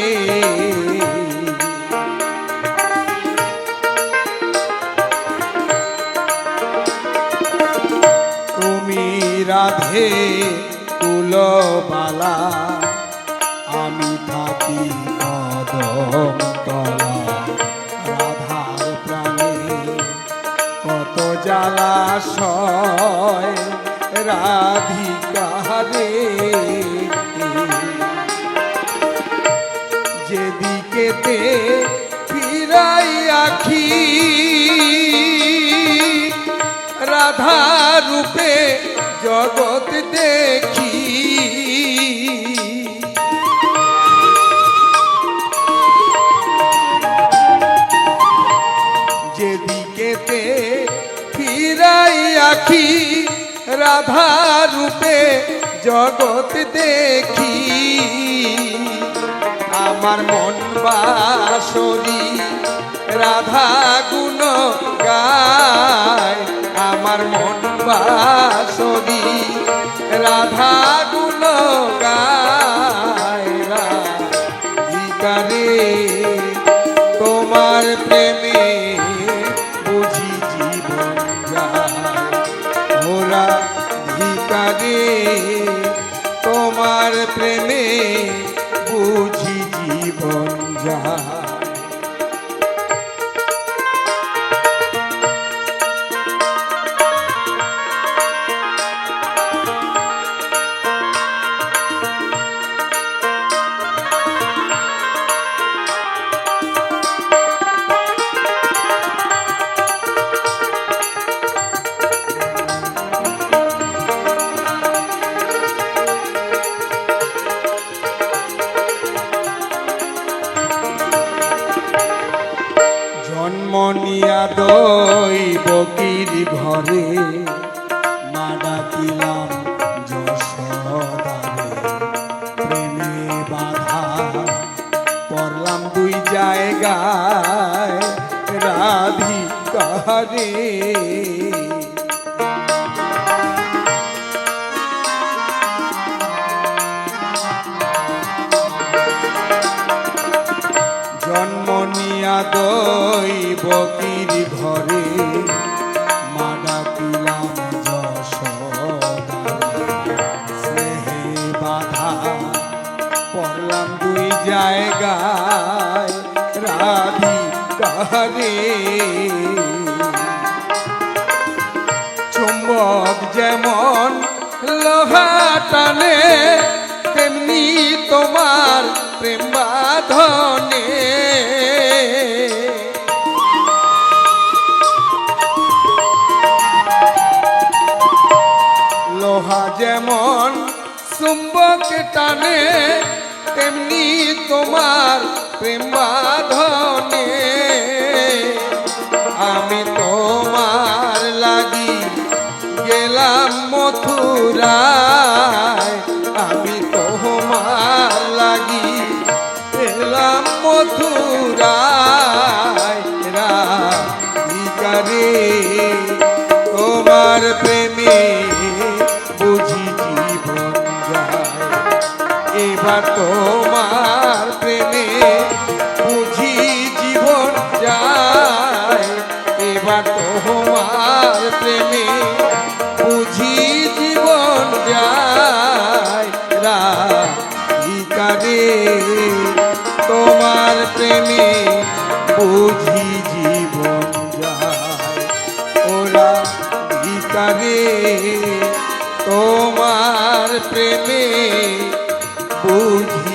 তুমি রাধে কুলবালা আমি থাকি কদম তলা রাধার প্রাণে কত জ্বালাশয় রাধিকা রে যেদিকেতে ফিরাই আখি রাধা রূপে জগৎ দেখি যেদিকেতে ফিরাই আখি রাধা রূপে জগৎ দেখি আমার মন বাসরি রাধা গুণ গায় আমার মন বাসরি রাধা গুণ গায় রাধিকা রে তোমার প্রেমে বুঝি জীবন যায় ও রাধিকা রে তোমার প্রেমে বুঝি জীবন যায় জন্মনিয়া দৈবকীর ঘরে মা ডাকিলাম যশোদারে প্রেমে বাধা পড়লাম দুই জায়গায় রাধিকা রে জন্মনিয়া দৈবকীর ঘরে মা ডাকিলাম যশোদারে স্নেহে বাধা পড়লাম দুই জায়গায় রাধিকা রে চুম্বক যেমন লোহা টানে তেমনি তোমার প্রেম বাঁধনে লোহা যেমন চুম্বক টানে তেমনি তোমার প্রেম বাঁধনে আমি তোমার লাগি গেলাম মথুরায় আমি তোমার লাগি গেলাম মথুরায় রাধিকা রে তোমার প্রেমে বুঝি জীবন যায় এবার তোমার প্রেমে বুঝি জীবন যায় এবার তোমার প্রেমে বুঝি জীবন যায় রাধিকা রে তোমার প্রেমে বুঝি জীবন যায় ও রাধিকা রে তোমার প্রেমে বুঝি